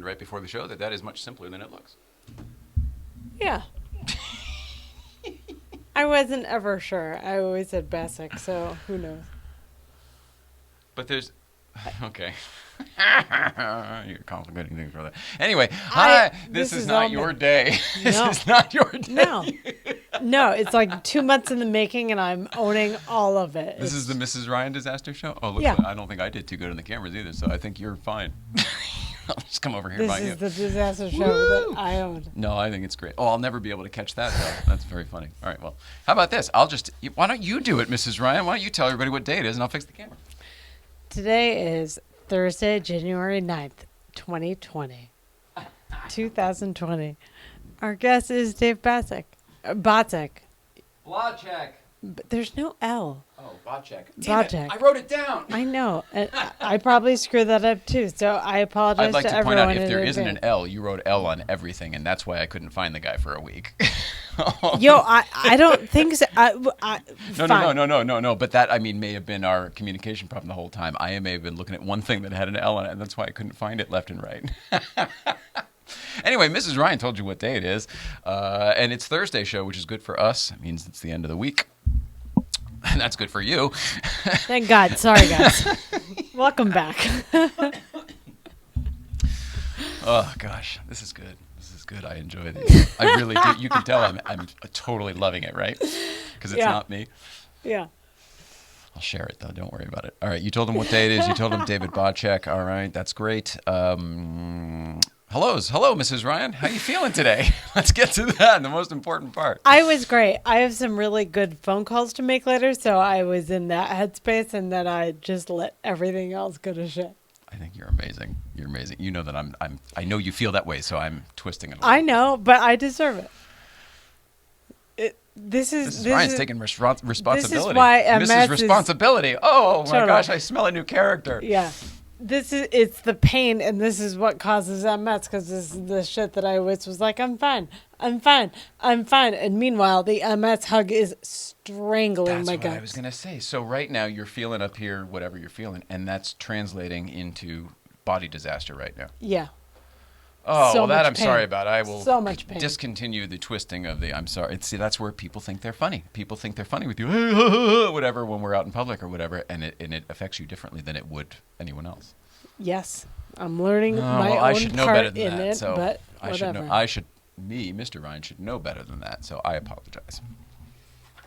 mentioned right before the show that is much simpler than it looks. Yeah. I wasn't ever sure. I always said Bacsek, so who knows? But there's... Okay. You're complicating things for that. Anyway, hi. This is not your day. This is not your day. No. No, it's like 2 months in the making, and I'm owning all of it. This is the Mrs. Ryan Disaster Show? Oh, look, I don't think I did too good on the cameras either, so I think you're fine. I'll just come over here by you. This is the Disaster Show that I own. No, I think it's great. Oh, I'll never be able to catch that, though. That's very funny. All right, well, how about this? Why don't you do it, Mrs. Ryan? Why don't you tell everybody what day it is, and I'll fix the camera. Today is Thursday, January 9th, 2020. 2020. Our guest is Dave Bacsek. Botchek. Botchek. But there's no L. Oh, Botchek. Botchek. I wrote it down. I know. And I probably screwed that up too, so I apologize I'd like to everyone. point out, if there isn't an L, you wrote L on everything, and that's why I couldn't find the guy for a week. Yo, I don't think so. No. But that, may have been our communication problem the whole time. I may have been looking at one thing that had an L on it, and that's why I couldn't find it left and right. Anyway, Mrs. Ryan told you what day it is, and it's Thursday show, which is good for us. It means it's the end of the week, and that's good for you. Thank God. Sorry, guys. Welcome back. Oh, gosh. This is good. Good. I enjoy these. I really do. You can tell I'm totally loving it, right? Because it's not me. Yeah. I'll share it, though. Don't worry about it. All right. You told him what day it is. You told him David Backsek. All right. That's great. Hello, Mrs. Ryan. How you feeling today? Let's get to that, the most important part. I was great. I have some really good phone calls to make later, so I was in that headspace, and then I just let everything else go to shit. I think you're amazing. You're amazing. You know that I know you feel that way, so I'm twisting it. I know, but I deserve it. This is Ryan's taking responsibility. This is why Mrs. Responsibility. Oh my gosh, I smell a new character. Yeah. It's the pain, and this is what causes MS, because this is the shit that I always was like, I'm fine. And meanwhile, the MS hug is strangling my guts. That's what I was going to say. So right now, you're feeling up here, whatever you're feeling, and that's translating into body disaster right now. Yeah. Oh, well, that I'm sorry about. I will so much pain. Discontinue the twisting of the I'm sorry. See, that's where people think they're funny. People think they're funny with you, whatever, when we're out in public or whatever, and it affects you differently than it would anyone else. Yes. I'm learning my own I should know better part than in that, it, so but whatever. Mr. Ryan, should know better than that, so I apologize.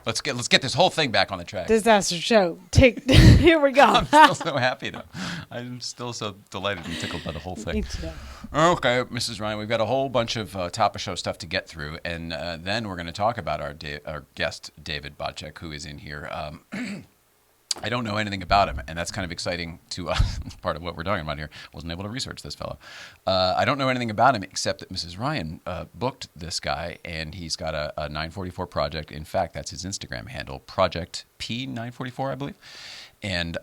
Let's get this whole thing back on the track. Disaster show. Here we go. I'm still so happy, though. I'm still so delighted and tickled by the whole thing. Me too. Okay, Mrs. Ryan, we've got a whole bunch of top of show stuff to get through, and then we're going to talk about our guest, David Backsek, who is in here. I don't know anything about him, and that's kind of exciting to us. Part of what we're talking about here. Wasn't able to research this fellow. I don't know anything about him except that Mrs. Ryan booked this guy, and he's got a 944 project. In fact, that's his Instagram handle, projectp944, I believe. And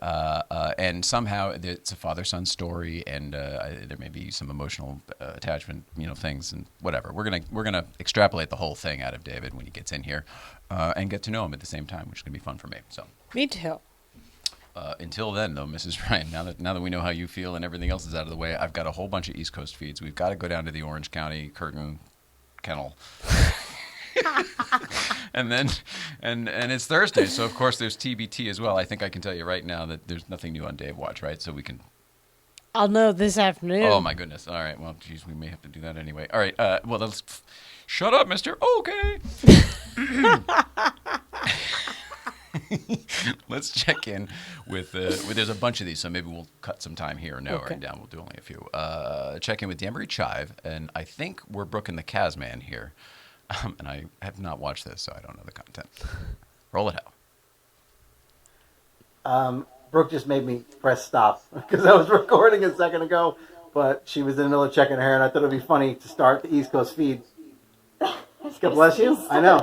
somehow it's a father-son story, and there may be some emotional attachment, things and whatever. We're gonna extrapolate the whole thing out of David when he gets in here, and get to know him at the same time, which is gonna be fun for me. So. Me too. Until then, though, Mrs. Ryan, now that we know how you feel and everything else is out of the way, I've got a whole bunch of East Coast feeds. We've got to go down to the Orange County curtain kennel. and it's Thursday, so of course there's TBT as well. I think I can tell you right now that there's nothing new on Dave Watch, right? So we can... I'll know this afternoon. Oh, my goodness. All right. Well, geez, we may have to do that anyway. All right. Well, let's... Shut up, mister. Okay. Let's check in with there's a bunch of these, so maybe we'll cut some time here and right down. We'll do only a few. Check in with Demery Chive, and I think we're Brooke and the Kazman here. And I have not watched this, so I don't know the content. Roll it out. Brooke just made me press stop because I was recording a second ago, but she was in the middle of checking her hair, and I thought it would be funny to start the East Coast feed. God bless you. I know.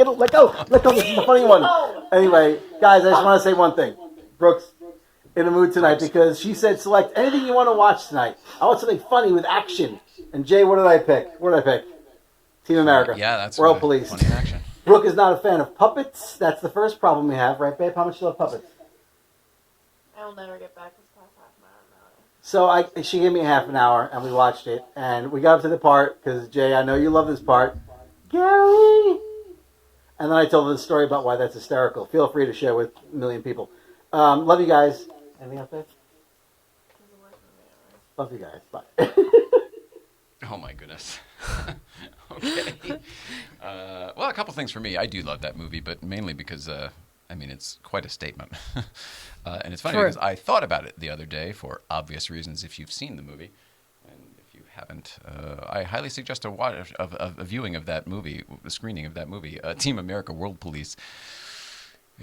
Let go. This is the funny one. Anyway, guys, I just want to say one thing. Brooke's in the mood tonight because she said select anything you want to watch tonight. I want something funny with action. And Jay, what did I pick? Team America. Yeah, that's World Police. Funny action. Brooke is not a fan of puppets. That's the first problem we have, right, babe? How much do you love puppets? I will never get back this past half an So she gave me a half an hour, and we watched it. And we got up to the part, because, Jay, I know you love this part. Gary! And then I told her the story about why that's hysterical. Feel free to share with a million people. Love you guys. Anything else, babe? Love you guys. Bye. Oh, my goodness. Okay. Well, a couple things for me. I do love that movie, but mainly because, it's quite a statement. And it's funny because I thought about it the other day for obvious reasons if you've seen the movie. And if you haven't, I highly suggest a viewing of that movie, a screening of that movie, Team America World Police.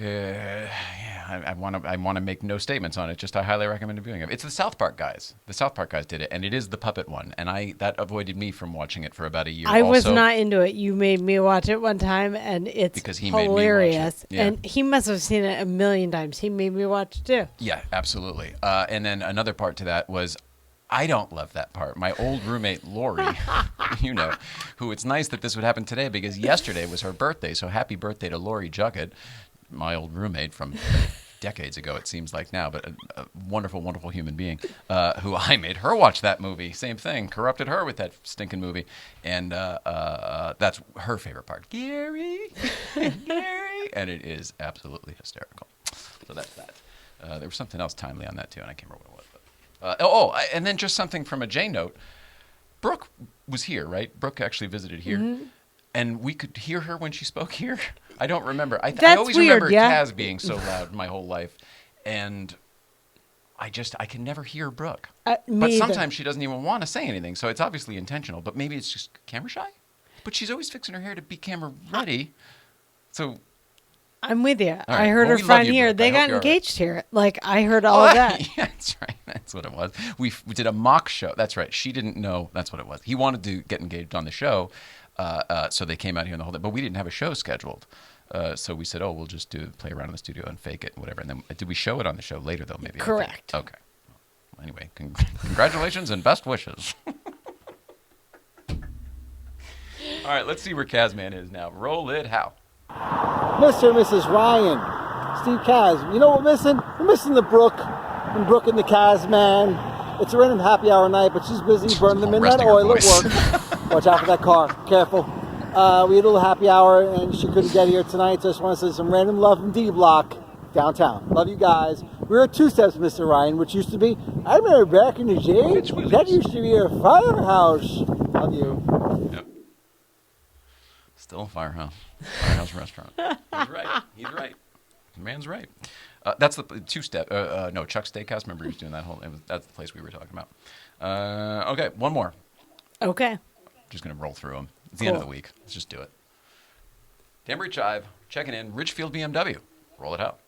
I want to make no statements on it. Just I highly recommend viewing it. It's the South Park guys. The South Park guys did it, and it is the puppet one. And that avoided me from watching it for about a year. I was not into it. You made me watch it one time, and it's because he hilarious. Made me watch it. Yeah. And he must have seen it a million times. He made me watch it too. Yeah, absolutely. And then another part to that was, I don't love that part. My old roommate, Lori, who it's nice that this would happen today because yesterday was her birthday. So happy birthday to Lori Juggett, my old roommate from decades ago, it seems like now, but a wonderful, wonderful human being who I made her watch that movie. Same thing. Corrupted her with that stinking movie. And that's her favorite part. Gary. Gary. And it is absolutely hysterical. So that's that. There was something else timely on that, too, and I can't remember what it was. And then just something from a J note. Brooke was here, right? Brooke actually visited here. Mm-hmm. And we could hear her when she spoke here. I don't remember. I always remember Kaz being so loud my whole life. And I can never hear Brooke. But sometimes she doesn't even want to say anything. So it's obviously intentional. But maybe it's just camera shy. But she's always fixing her hair to be camera ready. So I'm with you. Right. I heard her friend here. They got engaged here. Like, I heard all of that. Yeah, that's right. That's what it was. We did a mock show. That's right. She didn't know. That's what it was. He wanted to get engaged on the show. So they came out here and the whole day. But we didn't have a show scheduled. So we said, we'll just play around in the studio and fake it and whatever. And then did we show it on the show later, though, maybe? Correct. Okay. Well, anyway, congratulations and best wishes. All right, let's see where Kazman is now. Roll it, how? Mr. and Mrs. Ryan, Steve Kaz. You know what we're missing? We're missing the Brooke. And Brooke and the Kazman. It's a random happy hour night, but she's busy burning the midnight oil at work. Watch out for that car. Careful. We had a little happy hour, and she couldn't get here tonight, so I just want to send some random love from D-Block downtown. Love you guys. We were at Two Steps, Mr. Ryan, which used to be, I remember back in the day, that used to be a firehouse. Love you. Yep. Still a firehouse. Firehouse restaurant. He's right. He's right. The man's right. That's the Two-Step. No, Chuck's Steakhouse. Remember he was doing that whole. That's the place we were talking about. Okay, one more. Okay. Just gonna roll through them. It's the end of the week. Let's just do it. Danbury Chive checking in. Ridgefield BMW. Roll it out.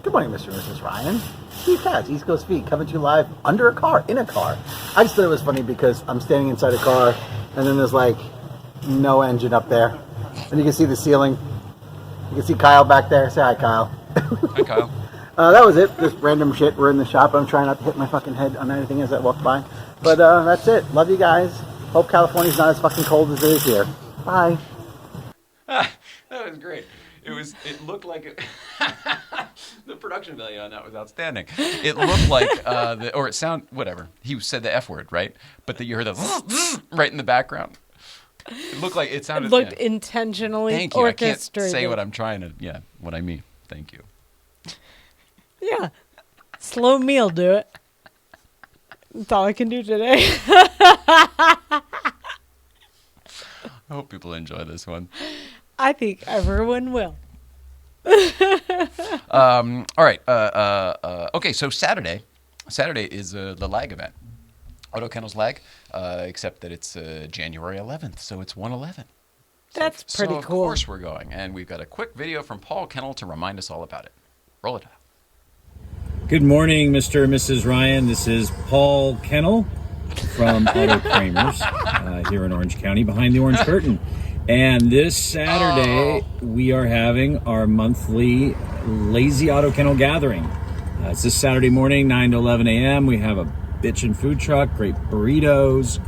Good morning, Mr. and Mrs. Ryan. Steve Katz, East Coast Feed, coming to you live under a car, in a car. I just thought it was funny because I'm standing inside a car, and then there's like no engine up there, and you can see the ceiling. You can see Kyle back there. Say hi, Kyle. Hi, Kyle. That was it. Just random shit. We're in the shop. I'm trying not to hit my fucking head on anything as I walk by. But that's it. Love you guys. Hope California's not as fucking cold as it is here. Bye. That was great. It looked like it. The production value on that was outstanding. It looked like, or it sounded, whatever. He said the F word, right? But you heard the right in the background. It looked like it sounded. It looked intentionally Thank you. orchestrated. I can't say what I'm trying to, what I mean. Thank you. Yeah. Slow meal, do it. That's all I can do today. I hope people enjoy this one. I think everyone will. All right. Okay, so Saturday is the LAG event. Auto Kennels LAG, except that it's January 11th, so it's 111. That's pretty cool. Of course we're going, and we've got a quick video from Paul Kennel to remind us all about it. Roll it out. Good morning, Mr. and Mrs. Ryan. This is Paul Kennel from Auto Kramers here in Orange County, behind the orange curtain. And this Saturday, we are having our monthly Lazy Auto Kennel Gathering. It's this Saturday morning, 9 to 11 a.m. We have a bitchin' food truck, great burritos.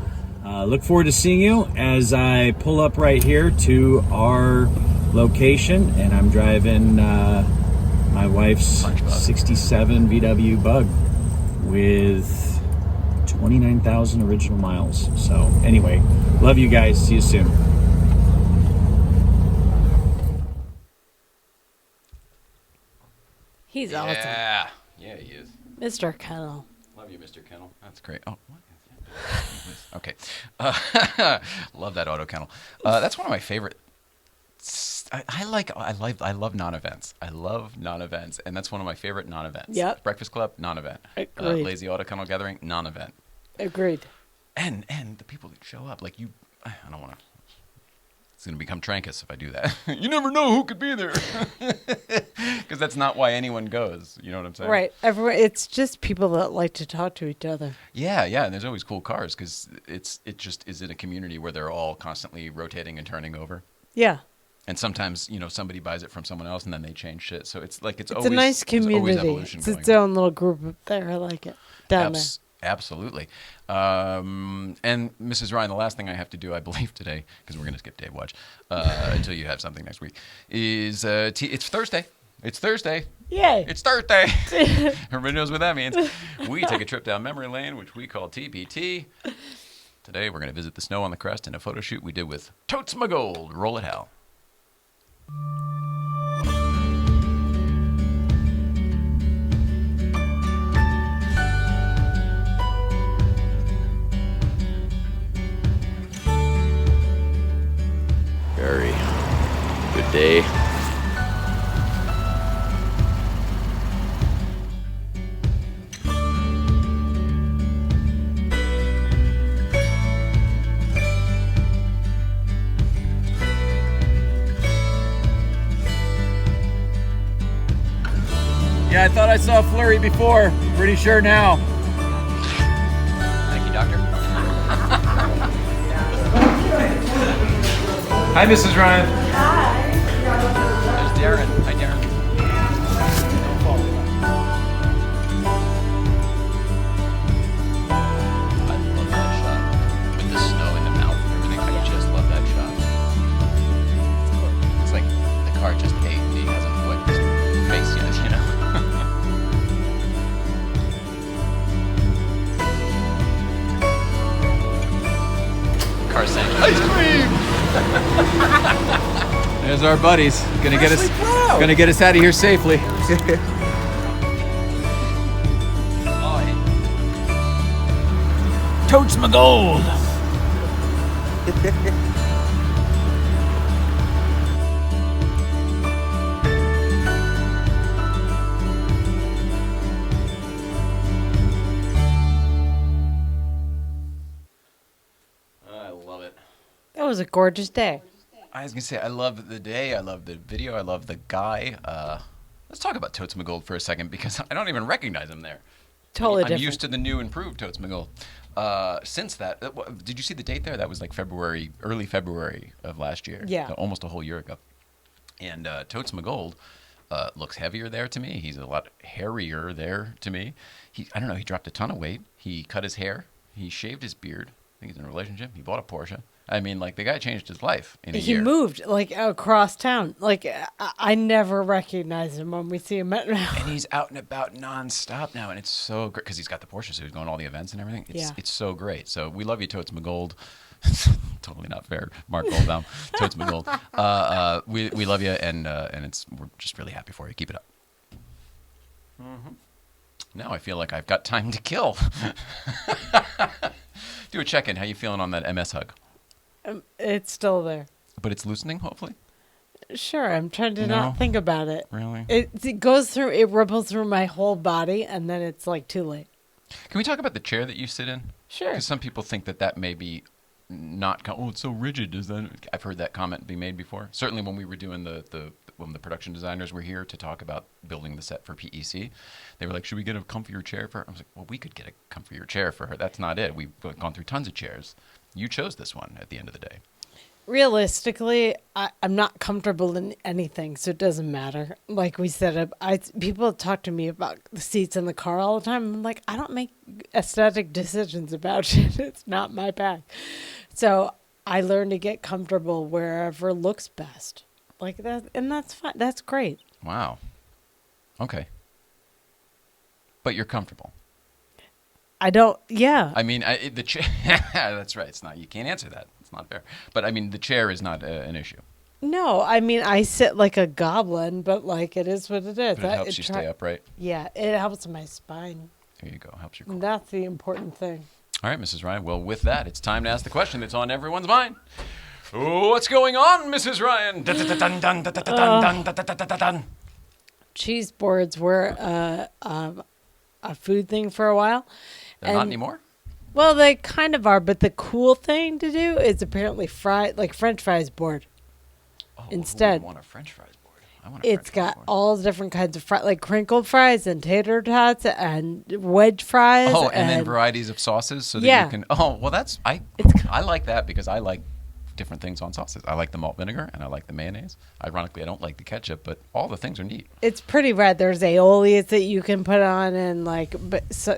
Look forward to seeing you as I pull up right here to our location. And I'm driving my wife's 67 VW Bug with 29,000 original miles. So anyway, love you guys. See you soon. He's awesome. Yeah, he is. Mr. Kennel. Love you, Mr. Kennel. That's great. Oh, what? Okay. Love that auto kennel. That's one of my favorite. I love non-events. I love non-events, and that's one of my favorite non-events. Yep. Breakfast Club, non-event. Agreed. Lazy Auto Kennel Gathering, non-event. Agreed. And the people that show up, like you, I don't want to. It's going to become Trankus if I do that. You never know who could be there. Because that's not why anyone goes. You know what I'm saying? Right. It's just people that like to talk to each other. Yeah. And there's always cool cars because it just is in a community where they're all constantly rotating and turning over. Yeah. And sometimes, somebody buys it from someone else and then they change shit. So it's like it's It's always a nice community. Always evolution It's going its on. own little group up there. I like it. Down there. Absolutely. And Mrs. Ryan, the last thing I have to do, I believe today, because we're going to skip Dave Watch until you have something next week, is it's Thursday. It's Thursday. Yay. It's Thursday. Everybody knows what that means. We take a trip down memory lane, which we call TBT. Today we're going to visit the snow on the crest in a photo shoot we did with Totes My Gold. Roll it, Hal. Very good day. Yeah, I thought I saw a flurry before. Pretty sure now. Thank you, Doctor. Hi, Mrs. Ryan. There's Darren. Hi, Darren. I love that shot. With the snow in the mouth and everything. I just love that shot. It's like the car just ate. He hasn't wiped his face yet, Car saying, ice cream! There's our buddies. Gonna get us out of here safely. Totes my gold. I love it. That was a gorgeous day. I was gonna say I love the day, I love the video, I love the guy. Let's talk about Totes McGold for a second because I don't even recognize him there. Totally I'm different. used to the new improved Totes McGold. Since that, did you see the date there? That was like February, early February of last year. Yeah. So almost a whole year ago. And Totes McGold looks heavier there to me. He's a lot hairier there to me. I don't know. He dropped a ton of weight. He cut his hair. He shaved his beard. I think he's in a relationship. He bought a Porsche. I mean, like, the guy changed his life in a year. He moved, like, across town. Like, I never recognize him when we see him now. And he's out and about nonstop now, and it's so great because he's got the Porsche, so he's going to all the events and everything. It's so great. So we love you, Totes McGold. Totally not fair, Mark Goldbaum. Totes McGold. We love you, and we're just really happy for you. Keep it up. Mm-hmm. Now I feel like I've got time to kill. Do a check-in. How you feeling on that MS hug? It's still there. But it's loosening, hopefully? Sure, I'm trying to No. not think about it. Really? It goes through, it ripples through my whole body, and then it's like too late. Can we talk about the chair that you sit in? Sure. Because some people think that may be not. Oh, it's so rigid. Is that? I've heard that comment be made before. Certainly, when we were doing when the production designers were here to talk about building the set for PEC, they were like, "Should we get a comfier chair for her?" I was like, "Well, we could get a comfier chair for her. That's not it. We've gone through tons of chairs. You chose this one at the end of the day." Realistically, I'm not comfortable in anything, so it doesn't matter. Like we said, people talk to me about the seats in the car all the time. I'm like, I don't make aesthetic decisions about shit. It's not my bag. So I learn to get comfortable wherever looks best. Like that, and that's fine. That's great. Wow. Okay. But you're comfortable. I don't. Yeah. I mean, the chair. That's right. It's not. You can't answer that. It's not fair. But I mean, the chair is not an issue. No, I mean I sit like a goblin, but like it is what it is. But it helps you stay upright. Yeah, it helps my spine. There you go. Helps your core. That's the important thing. All right, Mrs. Ryan. Well, with that, it's time to ask the question that's on everyone's mind. What's going on, Mrs. Ryan? Cheese boards were a food thing for a while. They're not anymore? Well, they kind of are, but the cool thing to do is apparently like French fries board. Instead, I want a French fries board. It's got all different kinds of fries, like crinkled fries and tater tots and wedge fries. Oh, and then varieties of sauces so that you can. Oh, well, I like that because I like different things on sauces. I like the malt vinegar and I like the mayonnaise. Ironically, I don't like the ketchup, but all the things are neat. It's pretty rad. There's aiolis that you can put on, and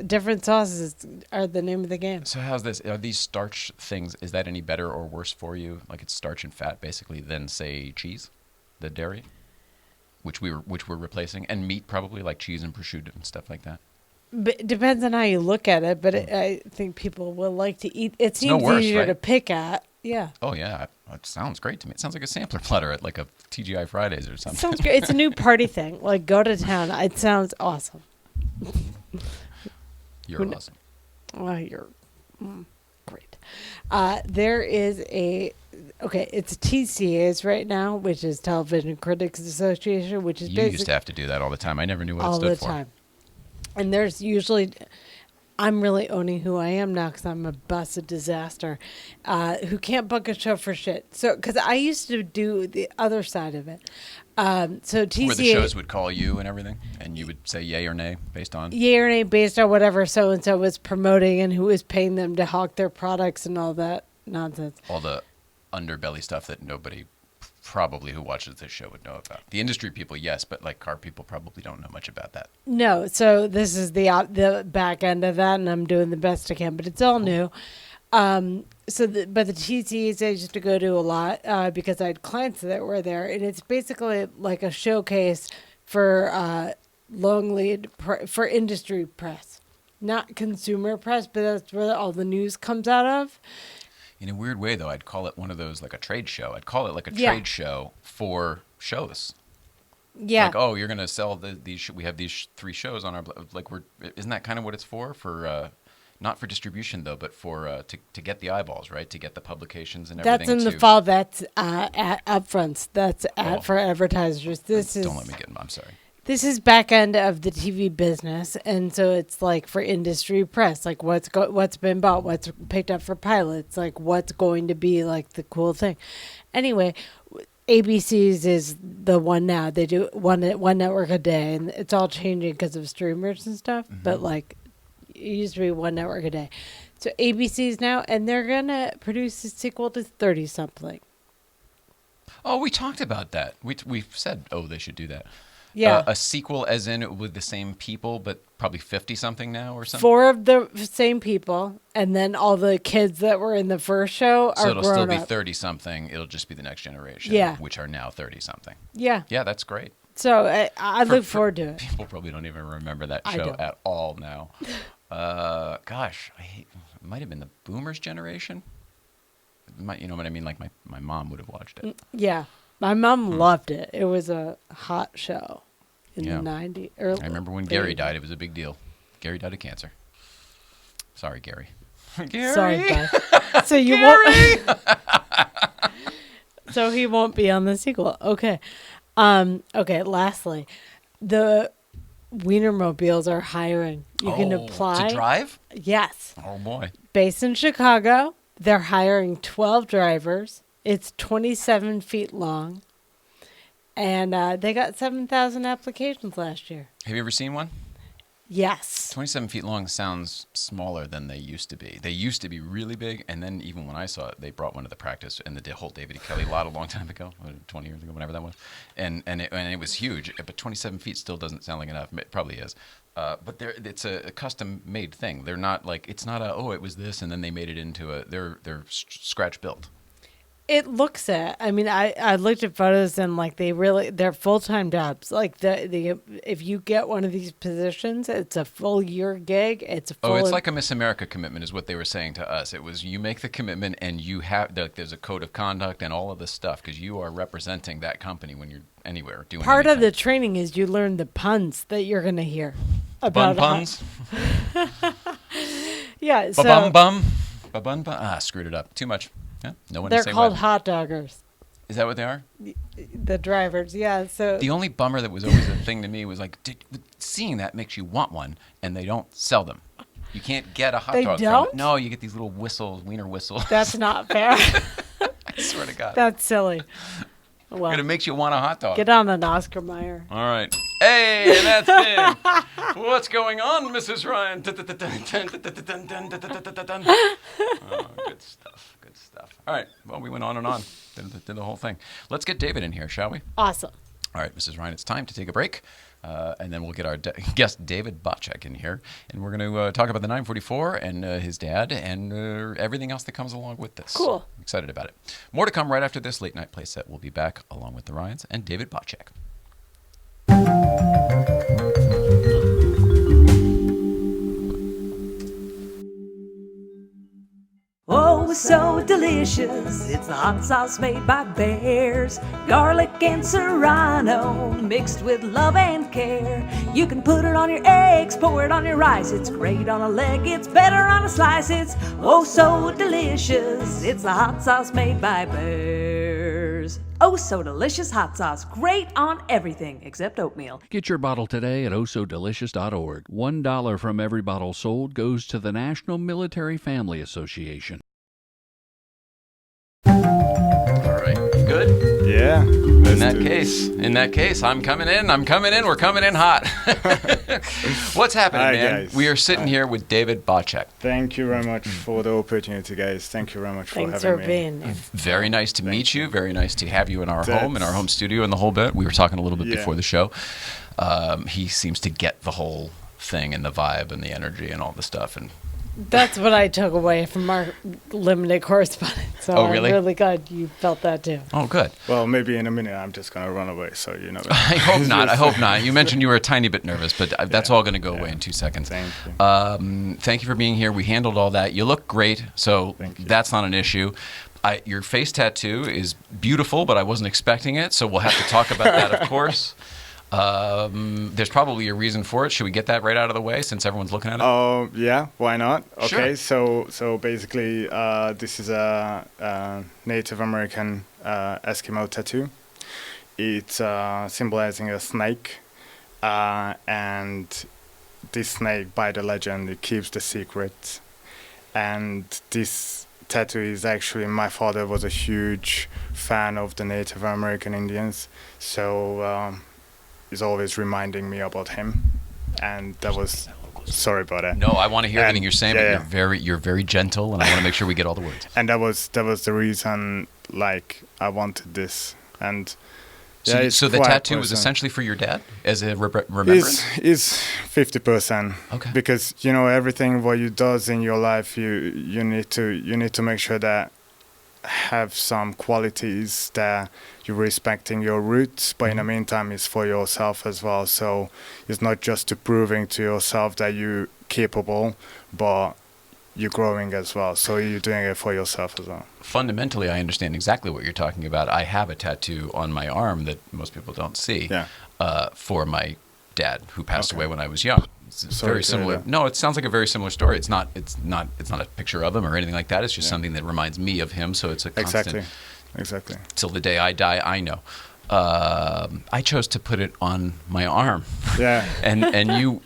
different sauces are the name of the game. So how's this? Are these starch things? Is that any better or worse for you? Like it's starch and fat basically than say cheese, the dairy, which we're replacing, and meat probably like cheese and prosciutto and stuff like that. But it depends on how you look at it. But I think people will like to eat. It seems no worse, easier right? to pick at. Yeah. Oh yeah, it sounds great to me. It sounds like a sampler platter at like a TGI Fridays or something. It sounds great. It's a new party thing. Like go to town. It sounds awesome. You're awesome. Oh, you're great. There is it's TCAs right now, which is Television Critics Association, which is You used to have to do that all the time. I never knew what it stood for. All the time. And there's usually, I'm really owning who I am now because I'm a busted disaster, who can't book a show for shit. So, because I used to do the other side of it. So TCA, where the shows would call you and everything, and you would say yay or nay based on whatever so and so was promoting and who was paying them to hawk their products and all that nonsense. All the underbelly stuff that nobody probably who watches this show would know about. The industry people, yes, but like car people probably don't know much about that. No, so this is the back end of that, and I'm doing the best I can, but it's all new. But the TCs I used to go to a lot because I had clients that were there, and it's basically like a showcase for long lead for industry press, not consumer press, but that's where all the news comes out of. In a weird way, though, I'd call it one of those like a trade show. I'd call it like a trade show for shows. Yeah. Like, oh, you're gonna sell these. We have these 3 shows on our Isn't that kind of what it's for? For not for distribution though, but for to get the eyeballs, right? To get the publications and everything. That's in the fall. That's at upfronts. That's for advertisers. Don't let me get them. I'm sorry. This is back end of the TV business, and so it's like for industry press, like what's been bought, what's picked up for pilots, like what's going to be like the cool thing. Anyway, ABC's is the one now. They do one network a day, and it's all changing because of streamers and stuff. Mm-hmm. But like, it used to be one network a day. So ABC's now, and they're gonna produce a sequel to 30 something. Oh, we talked about that. We've said, they should do that. Yeah. A sequel as in with the same people, but probably 50-something now or something? 4 of the same people, and then all the kids that were in the first show are grown up. So it'll still be 30-something. It'll just be the next generation, which are now 30-something. Yeah. Yeah, that's great. So I look forward to it. People probably don't even remember that show at all now. Gosh, it might have been the Boomers generation. You know what I mean? Like my mom would have watched it. Yeah. My mom loved it. It was a hot show in the 90s. I remember when Gary died. It was a big deal. Gary died of cancer. Sorry, Gary. Gary. Sorry, bud. So you won't. So he won't be on the sequel. Okay. Okay. Lastly, the Wienermobiles are hiring. You can apply to drive. Yes. Oh boy. Based in Chicago, they're hiring 12 drivers. It's 27 feet long, and they got 7,000 applications last year. Have you ever seen one? Yes. 27 feet long sounds smaller than they used to be. They used to be really big, and then even when I saw it, they brought one to the practice in the whole David Kelly lot a long time ago, 20 years ago, whenever that was, and it was huge. But 27 feet still doesn't sound like enough. It probably is. But it's a custom-made thing. They're not like, it's not it was this, and then they made it into they're scratch built. It looks it. I mean, I looked at photos and like they're full-time jobs. Like the if you get one of these positions, it's a full year gig. It's a full. Oh, it's like a Miss America commitment, is what they were saying to us. It was you make the commitment, and you have there's a code of conduct and all of this stuff because you are representing that company when you're anywhere doing. Part anything. of the training is you learn the puns that you're going to hear about puns. Yeah. So Ba-bum bum. Ba-bum bum. Ah, screwed it up. Too much. Yeah, no one they're to say called what. hot doggers. Is that what they are? The drivers, yeah. So The only bummer that was always a thing to me was like, seeing that makes you want one, and they don't sell them. You can't get a hot They dog don't? from it. No, you get these little whistles, wiener whistles. that's not fair. I swear to God. That's silly. And Well, it makes you want a hot dog. get on an Oscar Mayer. All right. Hey, and that's been What's Going On, Mrs. Ryan? Oh, good stuff. Good stuff. All right. Well, we went on and on. Did the whole thing. Let's get David in here, shall we? Awesome. All right, Mrs. Ryan, it's time to take a break. And then we'll get our guest, David Botchek, in here. And we're going to talk about the 944 and his dad and everything else that comes along with this. Cool. I'm excited about it. More to come right after this late night playset. We'll be back along with the Ryans and David Botchek. Oh, so delicious. It's the hot sauce made by bears. Garlic and serrano mixed with love and care. You can put it on your eggs, pour it on your rice. It's great on a leg, it's better on a slice. It's oh so delicious. It's the hot sauce made by bears. Oh, so delicious hot sauce. Great on everything except oatmeal. Get your bottle today at ohsodelicious.org. $1 from every bottle sold goes to the National Military Family Association. All right. You good? Yeah. In that case, I'm coming in. We're coming in hot. What's happening, Hi, man? guys. We are sitting here with David Botchek. Thank you very much for the opportunity, guys. Thank you very much for Thanks for having me. being here. Very nice to meet you. Very nice to have you in our That's- home, in our home studio, and the whole bit. We were talking a little bit Yeah. before the show. He seems to get the whole thing and the vibe and the energy and all the stuff. And That's what I took away from our limited correspondence. So Oh, really? I'm really glad you felt that too. oh, good. Well, maybe in a minute I'm just gonna run away, so you know. I hope not. I hope not. You mentioned you were a tiny bit nervous, but that's all going to go away in 2 seconds. Thank you. Thank you for being here. We handled all that. You look great, so Thank you. that's not an issue. Your face tattoo is beautiful, but I wasn't expecting it, so we'll have to talk about that, of course. There's probably a reason for it. Should we get that right out of the way since everyone's looking at it? Yeah, why not? Okay, Sure. so basically, this is a Native American Eskimo tattoo. It's symbolizing a snake, and this snake, by the legend, it keeps the secret. And this tattoo is actually, my father was a huge fan of the Native American Indians, so he's always reminding me about him. And that was, sorry about that. No, I want to hear everything And- you're saying, yeah, but you're very gentle, and I want to make sure we get all the words. And that was the reason, like, I wanted this. And So, yeah, it's so the quite tattoo was personal. essentially for your dad as a remembrance? Is 50%. Okay. Because you know everything what you does in your life, you need to make sure that have some qualities that you're respecting your roots, but in the meantime it's for yourself as well. So it's not just to proving to yourself that you're capable, but you're growing as well. So you're doing it for yourself as well. Fundamentally, I understand exactly what you're talking about. I have a tattoo on my arm that most people don't see for my dad, who passed away when I was young. It's Sorry very to hear similar. that. No, it sounds like a very similar story. It's not a picture of him or anything like that. It's just something that reminds me of him. So it's a constant. Exactly. Till the day I die, I know. I chose to put it on my arm. Yeah. and you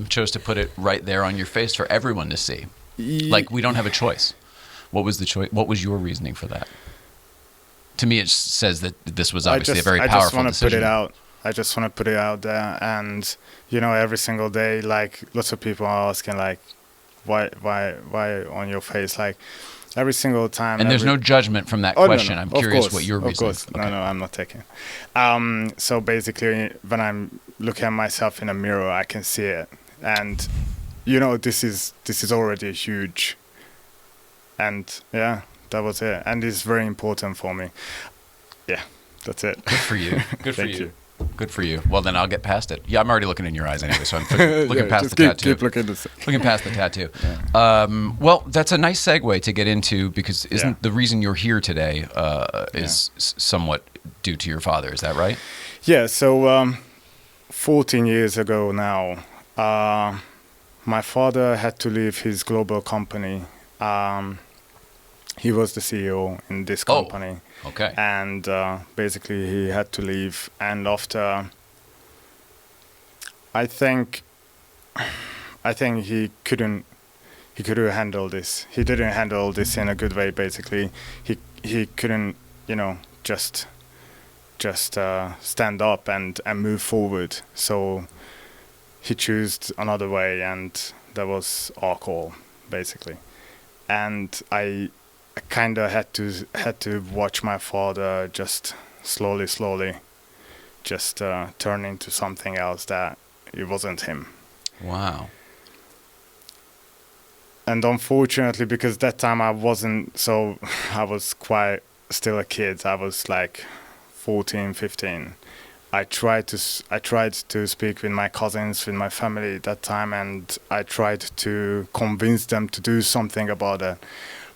chose to put it right there on your face for everyone to see. Like, we don't have a choice. What was the choice? What was your reasoning for that? To me, it says that this was obviously a very I powerful just want to decision. put it out. I just want to put it out there, and you know, every single day, like lots of people are asking, like, why on your face, like every single time. And there's no judgment from that question. I'm Of curious course, what your reason Of is. course, no, I'm not taking. So basically, when I'm looking at myself in a mirror, I can see it, and you know, this is already huge, and yeah, that was it, and it's very important for me. Yeah, that's it. Good for you. Good for Thank you. Good for you. Well, then I'll get past it. Yeah, I'm already looking in your eyes anyway, so I'm looking past just the tattoo. Keep looking Looking past the tattoo. Well, that's a nice segue to get into, because isn't the reason you're here today is somewhat due to your father? Is that right? Yeah. So 14 years ago now, my father had to leave his global company. He was the CEO in this company. Okay. And basically he had to leave. And after, I think he couldn't handle this. He didn't handle this in a good way. Basically, he couldn't, just stand up and move forward. So he chose another way, and that was alcohol, basically. And I kind of had to watch my father just slowly just turn into something else, that it wasn't him. Wow. And unfortunately, because that time I was quite still a kid. I was like 14, 15. I tried to speak with my cousins, with my family at that time, and I tried to convince them to do something about it.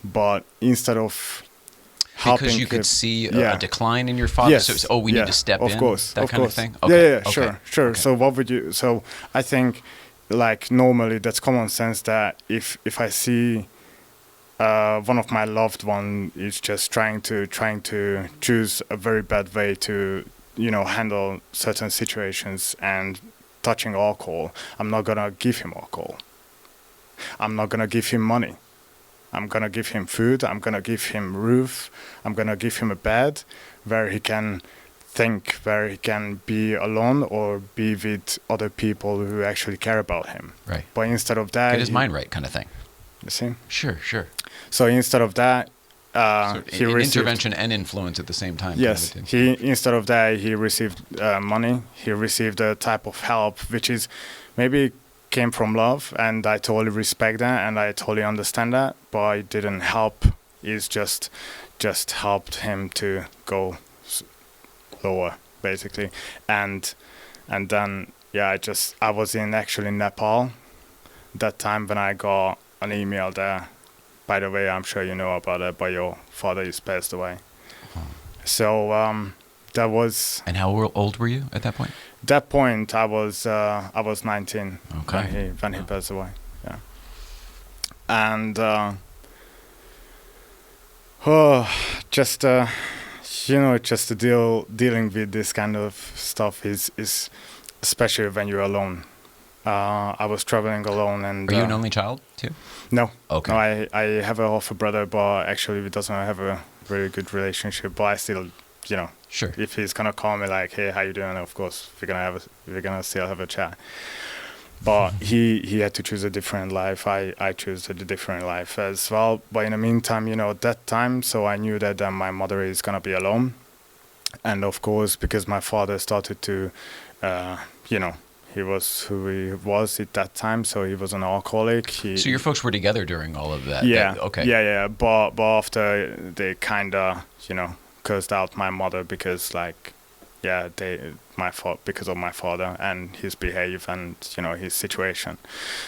But instead of helping, because you could see a decline in your father. Yes. So it's, we need to step in. Of course. That of kind course. of thing. Okay. Yeah. Sure. Okay. So what would you? So I think, like, normally that's common sense, that if I see one of my loved one is just trying to choose a very bad way to handle certain situations and touching alcohol, I'm not gonna give him alcohol. I'm not gonna give him money. I'm gonna give him food. I'm gonna give him roof. I'm gonna give him a bed where he can think, where he can be alone or be with other people who actually care about him. Right. But instead of that, get his mind right, kind of thing. You see? Sure. So instead of that, he received intervention and influence at the same time. Yes, kind of a thing. instead of that, he received money. He received a type of help, which is maybe came from love, and I totally respect that, and I totally understand that. But it didn't help. It's just helped him to go lower, basically, and then I was actually in Nepal that time when I got an email there. By the way, I'm sure you know about it, but your father is passed away. So that was. And how old were you at that point? That point, I was 19 Okay. when he passed away. Yeah, and just dealing with this kind of stuff is especially when you're alone. I was traveling alone, and Are you an only child too? No. Okay. No, I have a half a brother, but actually we doesn't have a very good relationship. But I still, Sure. if he's gonna call me like, "Hey, how you doing?" Of course, we're gonna still have a chat. But he had to choose a different life. I chose a different life as well. But in the meantime, at that time, so I knew that my mother is gonna be alone, and of course, because my father started to, he was who he was at that time, so he was an alcoholic. So your folks were together during all of that? Yeah. Okay. Yeah. But after they kind of, cursed out my mother because, because of my father and his behavior and, his situation.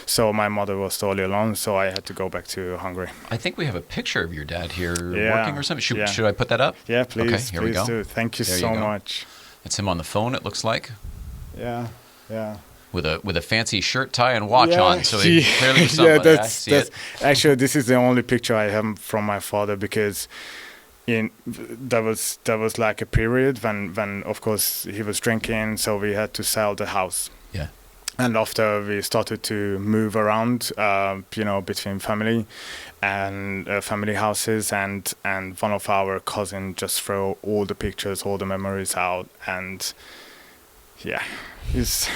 So my mother was totally alone, so I had to go back to Hungary. I think we have a picture of your dad here Yeah. working or something. Should I put that up? Yeah, please. Okay, here we go. Do. Thank you There you so go. much. That's him on the phone, it looks like. Yeah. With a fancy shirt, tie, and watch Yeah, on. So he clearly was somebody. I see it. Actually, this is the only picture I have from my father, because that was like a period when of course he was drinking, so we had to sell the house. Yeah. And after we started to move around, between family and family houses, and one of our cousins just throw all the pictures, all the memories out, and yeah. It's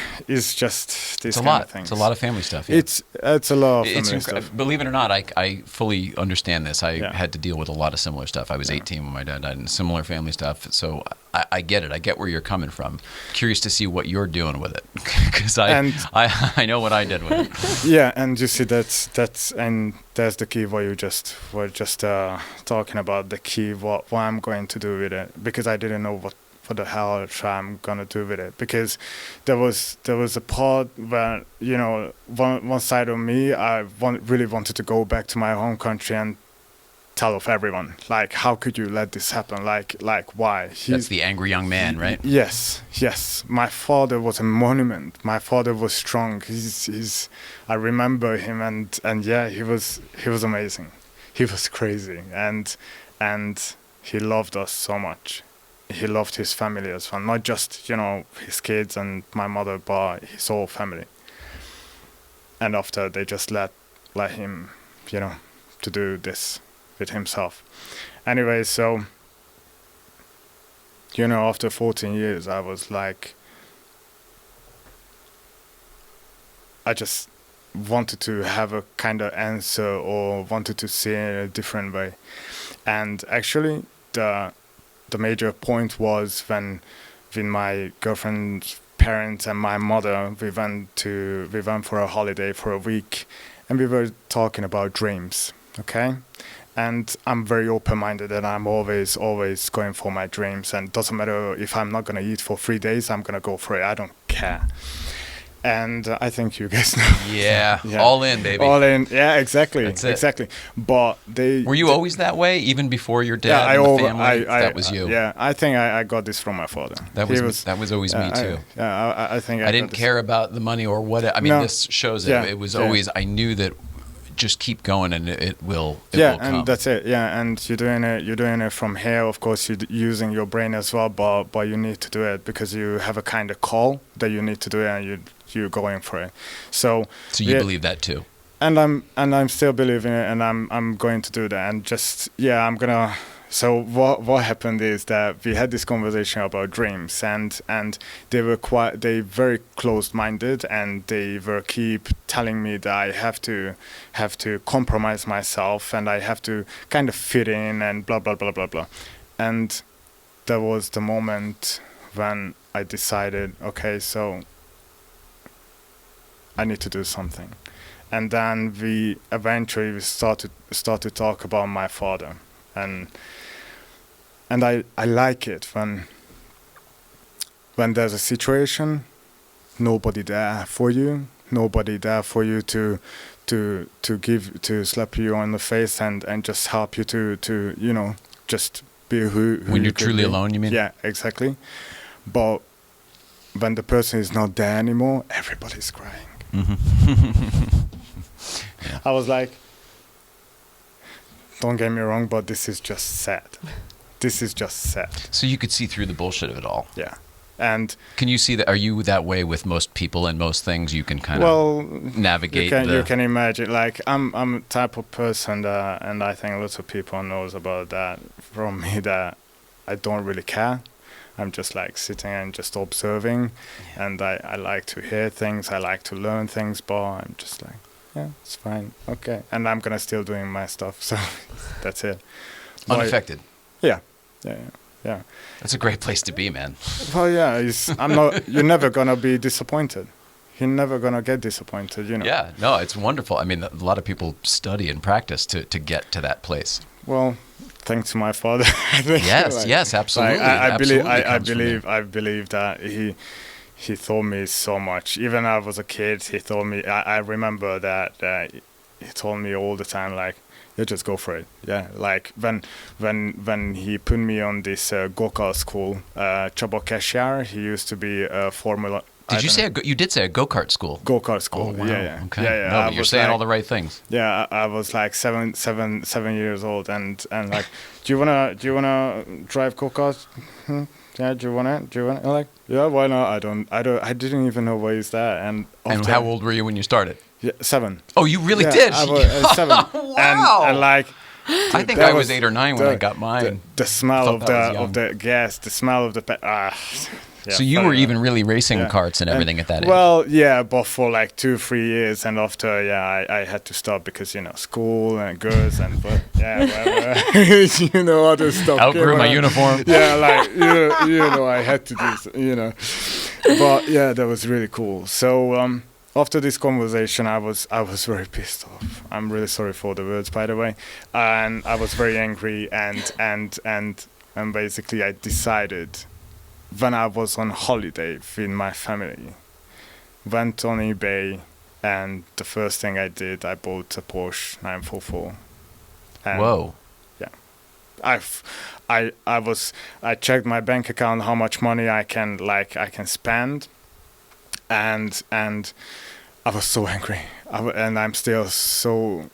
just this kind of things. It's a lot of family stuff. Yeah. It's a lot of family stuff. Believe it or not, I fully understand this. I Yeah. had to deal with a lot of similar stuff. I was 18 when my dad died, and similar family stuff. So I get it. I get where you're coming from. Curious to see what you're doing with it, because I know what I did with it. Yeah, and you see that's the key what you were just talking about, the key what I'm going to do with it, because I didn't know what the hell I'm gonna do with it, because there was a part where, you know, one side of me really wanted to go back to my home country and tell of everyone, like, how could you let this happen, like why? That's the angry young man, right? Yes. My father was a monument. My father was strong. I remember him, and yeah, he was amazing. He was crazy, and he loved us so much. He loved his family as well, not just, you know, his kids and my mother, but his whole family. And after, they just let him, you know, to do this with himself. Anyway, so, you know, after 14 years, I was like, I just wanted to have a kind of answer, or wanted to see it in a different way. And actually, the major point was when my girlfriend's parents and my mother, we went for a holiday for a week, and we were talking about dreams, okay? And I'm very open-minded, and I'm always going for my dreams, and it doesn't matter if I'm not going to eat for 3 days, I'm going to go for it. I don't care. And I think you guys know. Yeah, all in, baby. All in, yeah, exactly. That's it. Exactly. But were you always that way, even before your dad and the family? That was you. Yeah, I think I got this from my father. That was always me too. I think I didn't care about the money or what. I mean, this shows it. Yeah, it was always. I knew that. Just keep going, and it will. It yeah, will come. And that's it. Yeah, and you're doing it from here. Of course, you're using your brain as well, but you need to do it because you have a kind of call that you need to do it, and you're going for it. So you believe that too. And I'm still believing it, and I'm going to do that, and just I'm gonna. So what happened is that we had this conversation about dreams, and they very closed-minded, and they were keep telling me that I have to compromise myself, and I have to kind of fit in, and blah blah blah blah blah. And that was the moment when I decided, okay, so I need to do something. And then we eventually start to talk about my father, and I like it when there's a situation, nobody there for you to slap you on the face and just help you to you know, just be who when you you're could truly be. alone, you mean? Yeah, exactly. But when the person is not there anymore, everybody's crying. Mm-hmm. Yeah. I was like, don't get me wrong, but this is just sad. This is just sad. So you could see through the bullshit of it all. Yeah. And can you see that? Are you that way with most people and most things? You can kind of navigate. You can imagine. Like I'm a type of person that, and I think lots of people knows about that from me, that I don't really care. I'm just like sitting and just observing, and I like to hear things. I like to learn things, but I'm just like, yeah, it's fine, okay. And I'm gonna still doing my stuff, so that's it. Unaffected. Yeah. That's a great place to be, man. Well, yeah, you're never gonna be disappointed. You're never gonna get disappointed, you know. Yeah, no, it's wonderful. I mean, a lot of people study and practice to get to that place. Well, thanks to my father. I think, yes, absolutely. I believe that he taught me so much. Even when I was a kid, he taught me. I remember that he told me all the time, like, you just go for it. Yeah, like when he put me on this go-kart school, Csaba Cashier, he used to be a Formula. You did say a go-kart school? Go-kart school. Oh, wow. Yeah. Okay. Yeah. No, but you're saying all the right things. Yeah, I was like 7 years old, and like, do you wanna drive go-kart? Yeah, do you want it? I'm like, yeah, why not? I didn't even know where is that. And how old were you when you started? Yeah, 7. Oh, you really did? I was 7. Wow. And like, I think I was 8 or 9 when I got mine. The smell of the gas, the smell of the So you were even really racing Yeah. karts and everything at that age. Well, yeah, but for like 2-3 years, and after, I had to stop because school and girls and whatever. Other stuff. Outgrew my uniform. Yeah, like I had to do, But yeah, that was really cool. So after this conversation, I was very pissed off. I'm really sorry for the words, by the way, and I was very angry, and basically I decided, when I was on holiday with my family, went on eBay, and the first thing I did, I bought a Porsche 944. And Whoa. Yeah, I checked my bank account, how much money I can spend, and I was so angry, and I'm still so.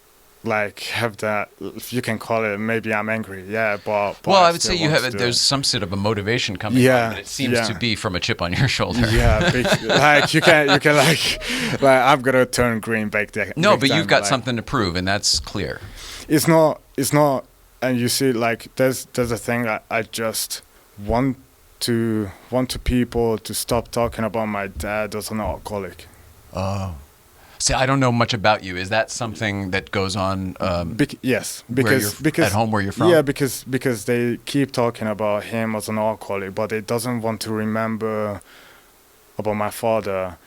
Have that, you can call it, maybe I'm angry, but well, I would say there's some sort of a motivation coming from it. It seems to be from a chip on your shoulder. Yeah, you can I'm gonna turn green back there. No, but you've got something to prove, and that's clear. It's not, and you see, there's a thing I just want people to stop talking about my dad as an alcoholic. Oh. See, I don't know much about you. Is that something that goes on? Yes, because at home where you're from. Yeah, because they keep talking about him as an alcoholic, but they doesn't want to remember about my father,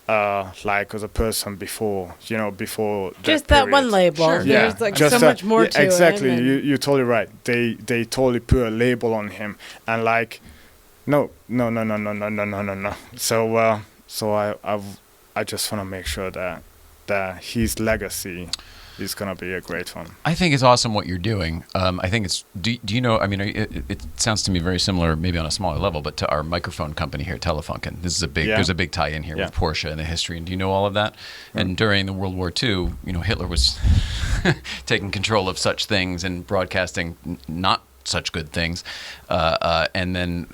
as a person before. Before just that one label. Sure. There's so much more to exactly. it. Exactly, you're totally right. They totally put a label on him, and no. So I just want to make sure that his legacy is going to be a great one. I think it's awesome what you're doing. I think it's, do you know, I mean, it sounds to me very similar, maybe on a smaller level, but to our microphone company here, Telefunken. This is there's a big tie-in here with Porsche and the history. And do you know all of that? And during the World War II, Hitler was taking control of such things and broadcasting not such good things, and then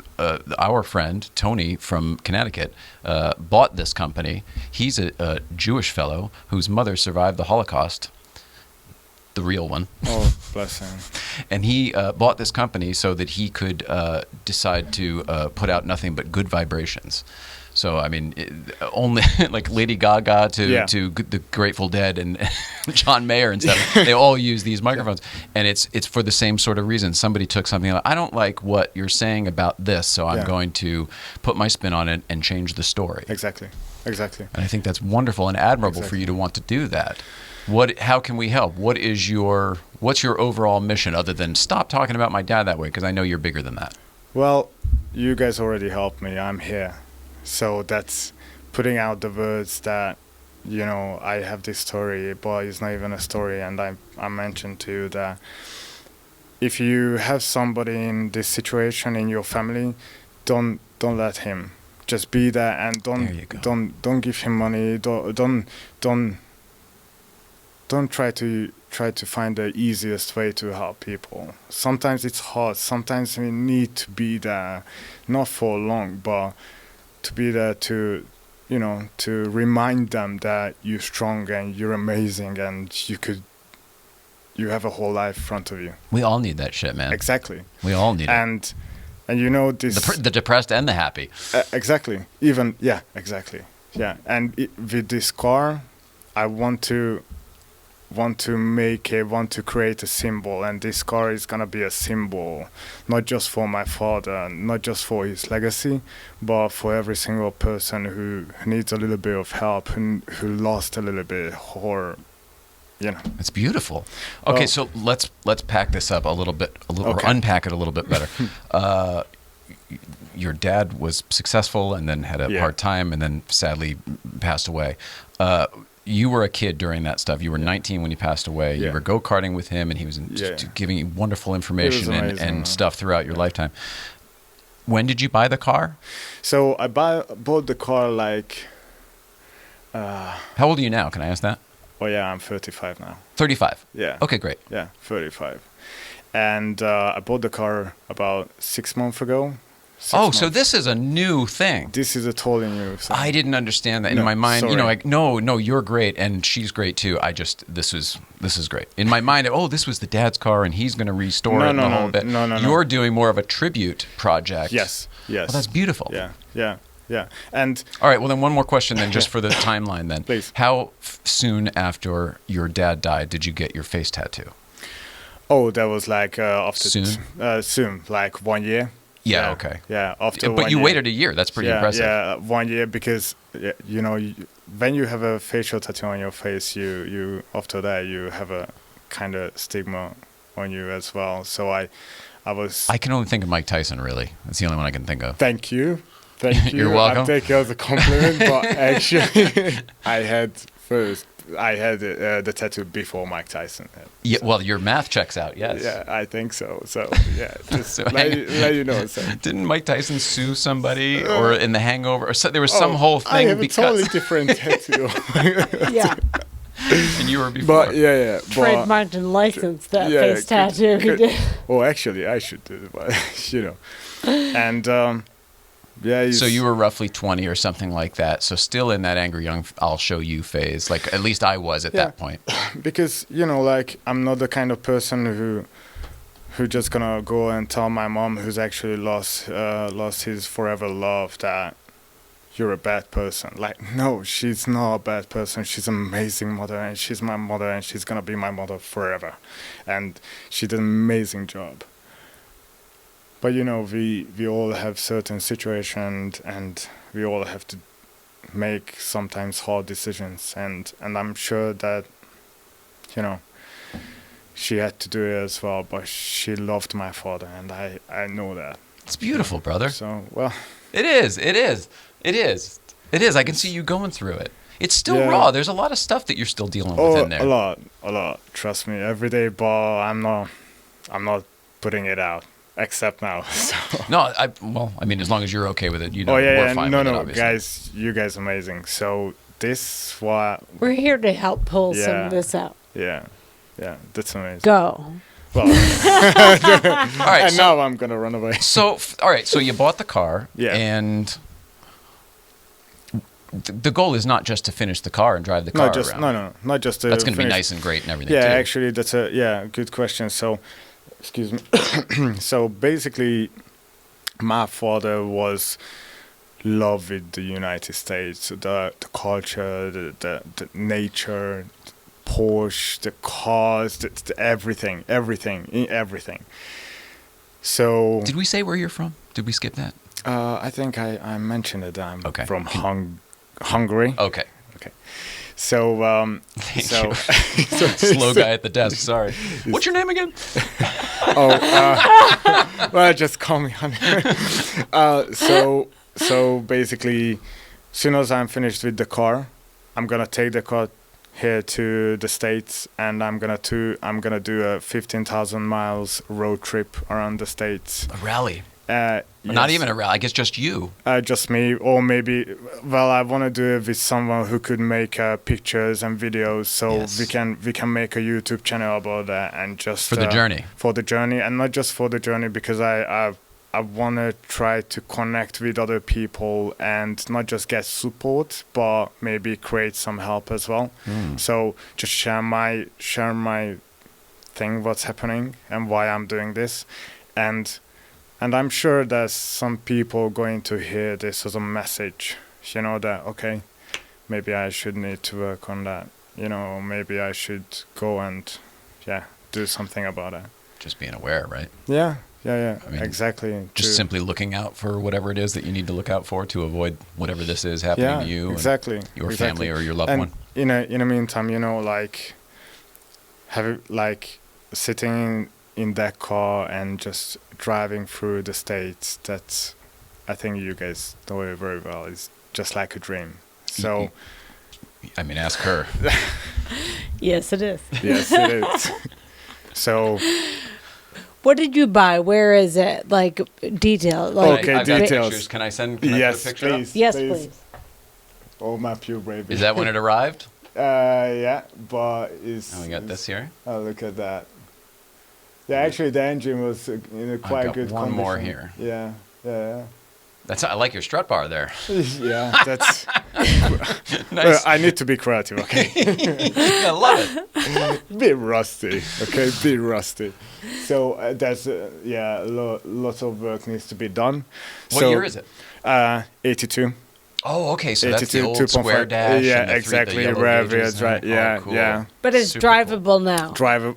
our friend Tony from Connecticut bought this company. He's a Jewish fellow whose mother survived the Holocaust, the real one. Oh, bless him. And he bought this company so that he could decide to put out nothing but good vibrations. So, I mean, only like Lady Gaga to the Grateful Dead and John Mayer and stuff, they all use these microphones. And it's for the same sort of reason. Somebody took something like, I don't like what you're saying about this, so I'm going to put my spin on it and change the story. Exactly. And I think that's wonderful and admirable for you to want to do that. How can we help? What's your overall mission other than stop talking about my dad that way? Because I know you're bigger than that. Well, you guys already helped me. I'm here. So that's putting out the words that, I have this story, but it's not even a story. And I mentioned to you that if you have somebody in this situation in your family, don't let him. Just be there, and don't give him money. Don't try to find the easiest way to help people. Sometimes it's hard. Sometimes we need to be there, not for long, but to be there to remind them that you're strong and you're amazing and you have a whole life in front of you. We all need that shit, man. Exactly. We all need it. And this the depressed and the happy. Exactly. Exactly. Yeah. And with this car, I want to create a symbol, and this car is gonna be a symbol, not just for my father, not just for his legacy, but for every single person who needs a little bit of help, who lost a little bit, or It's beautiful. Okay, so let's pack this up a little bit, or unpack it a little bit better. Your dad was successful, and then had a hard time, and then sadly passed away. You were a kid during that stuff. You were 19 when he passed away. You were go-karting with him, and he was giving you wonderful information and stuff throughout your lifetime. When did you buy the car? So I bought the car How old are you now? Can I ask that? Oh, yeah, I'm 35 now. 35? Yeah. Okay, great. Yeah, 35. And I bought the car about 6 months ago. So this is a new thing. This is a totally new thing. I didn't understand that in my mind. Sorry. No, you're great, and she's great too. This is great. In my mind, this was the dad's car, and he's going to restore it the whole bit. No. You're doing more of a tribute project. Yes. Well, that's beautiful. Yeah. yeah. And All right. Well, then one more question, then, just for the timeline. Then, Please. How soon after your dad died did you get your face tattoo? oh, that was like after Soon? like 1 year. Yeah. Okay. Yeah, after But 1 you year. waited a year. That's pretty impressive. Yeah, 1 year because when you have a facial tattoo on your face, you after that you have a kind of stigma on you as well. So I was. I can only think of Mike Tyson. Really, that's the only one I can think of. Thank you. You're welcome. I take it as a compliment, but actually, I had the tattoo before Mike Tyson. Yeah. Well, your math checks out. Yes. Yeah, I think so. So yeah, just So let you know. So. Didn't Mike Tyson sue somebody or in The Hangover? Or there was some whole thing I have because a totally different tattoo. Yeah. and you were before. But yeah. Trademarked and licensed that face tattoo he did. Well, actually, I should do it, but and yeah. So you were roughly 20 or something like that. So still in that angry young I'll show you phase. Like at least I was at that point. Because like I'm not the kind of person who just gonna go and tell my mom who's actually lost his forever love that you're a bad person. Like, no, she's not a bad person. She's an amazing mother, and she's my mother, and she's gonna be my mother forever. And she did an amazing job. But we all have certain situations, and we all have to make sometimes hard decisions. And I'm sure that she had to do it as well. But she loved my father, and I know that. It's beautiful, brother. So well, It is. I can see you going through it. It's still raw. There's a lot of stuff that you're still dealing with in there. a lot. Trust me, every day. But I'm not putting it out. Except now. So. No, I mean, as long as you're okay with it, Oh yeah, we're fine with it, no, obviously. you guys amazing. So this what We're here to help pull some of this out. Yeah, that's amazing. Go. Well, All right, and now I'm gonna run away. So, all right, so you bought the car, Yeah. and the goal is not just to finish the car and drive the car around. No, not just to That's going to be finish. nice and great and everything, Yeah, too. actually, that's a good question. So, excuse me. So basically, my father was love with the United States, the culture, the nature, Porsche, the cars, the everything. So Did we say where you're from? Did we skip that? I think I mentioned it. I'm Okay. from Hungary. Okay. So Thank so, you. so Slow guy at the desk. Sorry. What's your name again? Well, just call me honey. So basically, soon as I'm finished with the car, I'm gonna take the car here to the States, and I'm gonna do a 15,000 miles road trip around the States. A rally. Not Not even a rally. I guess just you. just me, or maybe. Well, I want to do it with someone who could make pictures and videos, so Yes. we can make a YouTube channel about that, and just For the journey. For the journey, and not just for the journey, because I want to try to connect with other people and not just get support, but maybe create some help as well. So just share my thing, what's happening and why I'm doing this, and I'm sure that some people going to hear this as a message, that, okay, maybe I should need to work on that, maybe I should go and, do something about it. Just being aware, right? Yeah, I mean, exactly. Just simply looking out for whatever it is that you need to look out for to avoid whatever this is happening to you exactly. and your family or your loved and one. In the meantime, sitting in that car and just driving through the States, that's, I think you guys know it very well, it's just like a dream. So I mean, ask her. Yes, it is. yes, it is. So What did you buy? Where is it? Like detail. Like, Okay, I've got details. pictures. Can I put a yes, picture up? please. Yes, please. Oh, my pure baby. Is that when it arrived? Yeah, but it's. Oh, we got this here. Oh, look at that. Yeah, actually, the engine was in a quite got good one condition. more here. Yeah. I like your strut bar there. Yeah, that's. Nice. Well, I need to be creative, okay? I love it. Bit rusty, okay? Bit rusty. So that's lots of work needs to be done. What year is it? 82. Oh, okay. So that's the 82, old 2.5. square dash. Yeah, and the exactly. the yellow Wherever gauges it's right. and- Yeah, oh, cool. yeah. But it's Super cool. drivable now.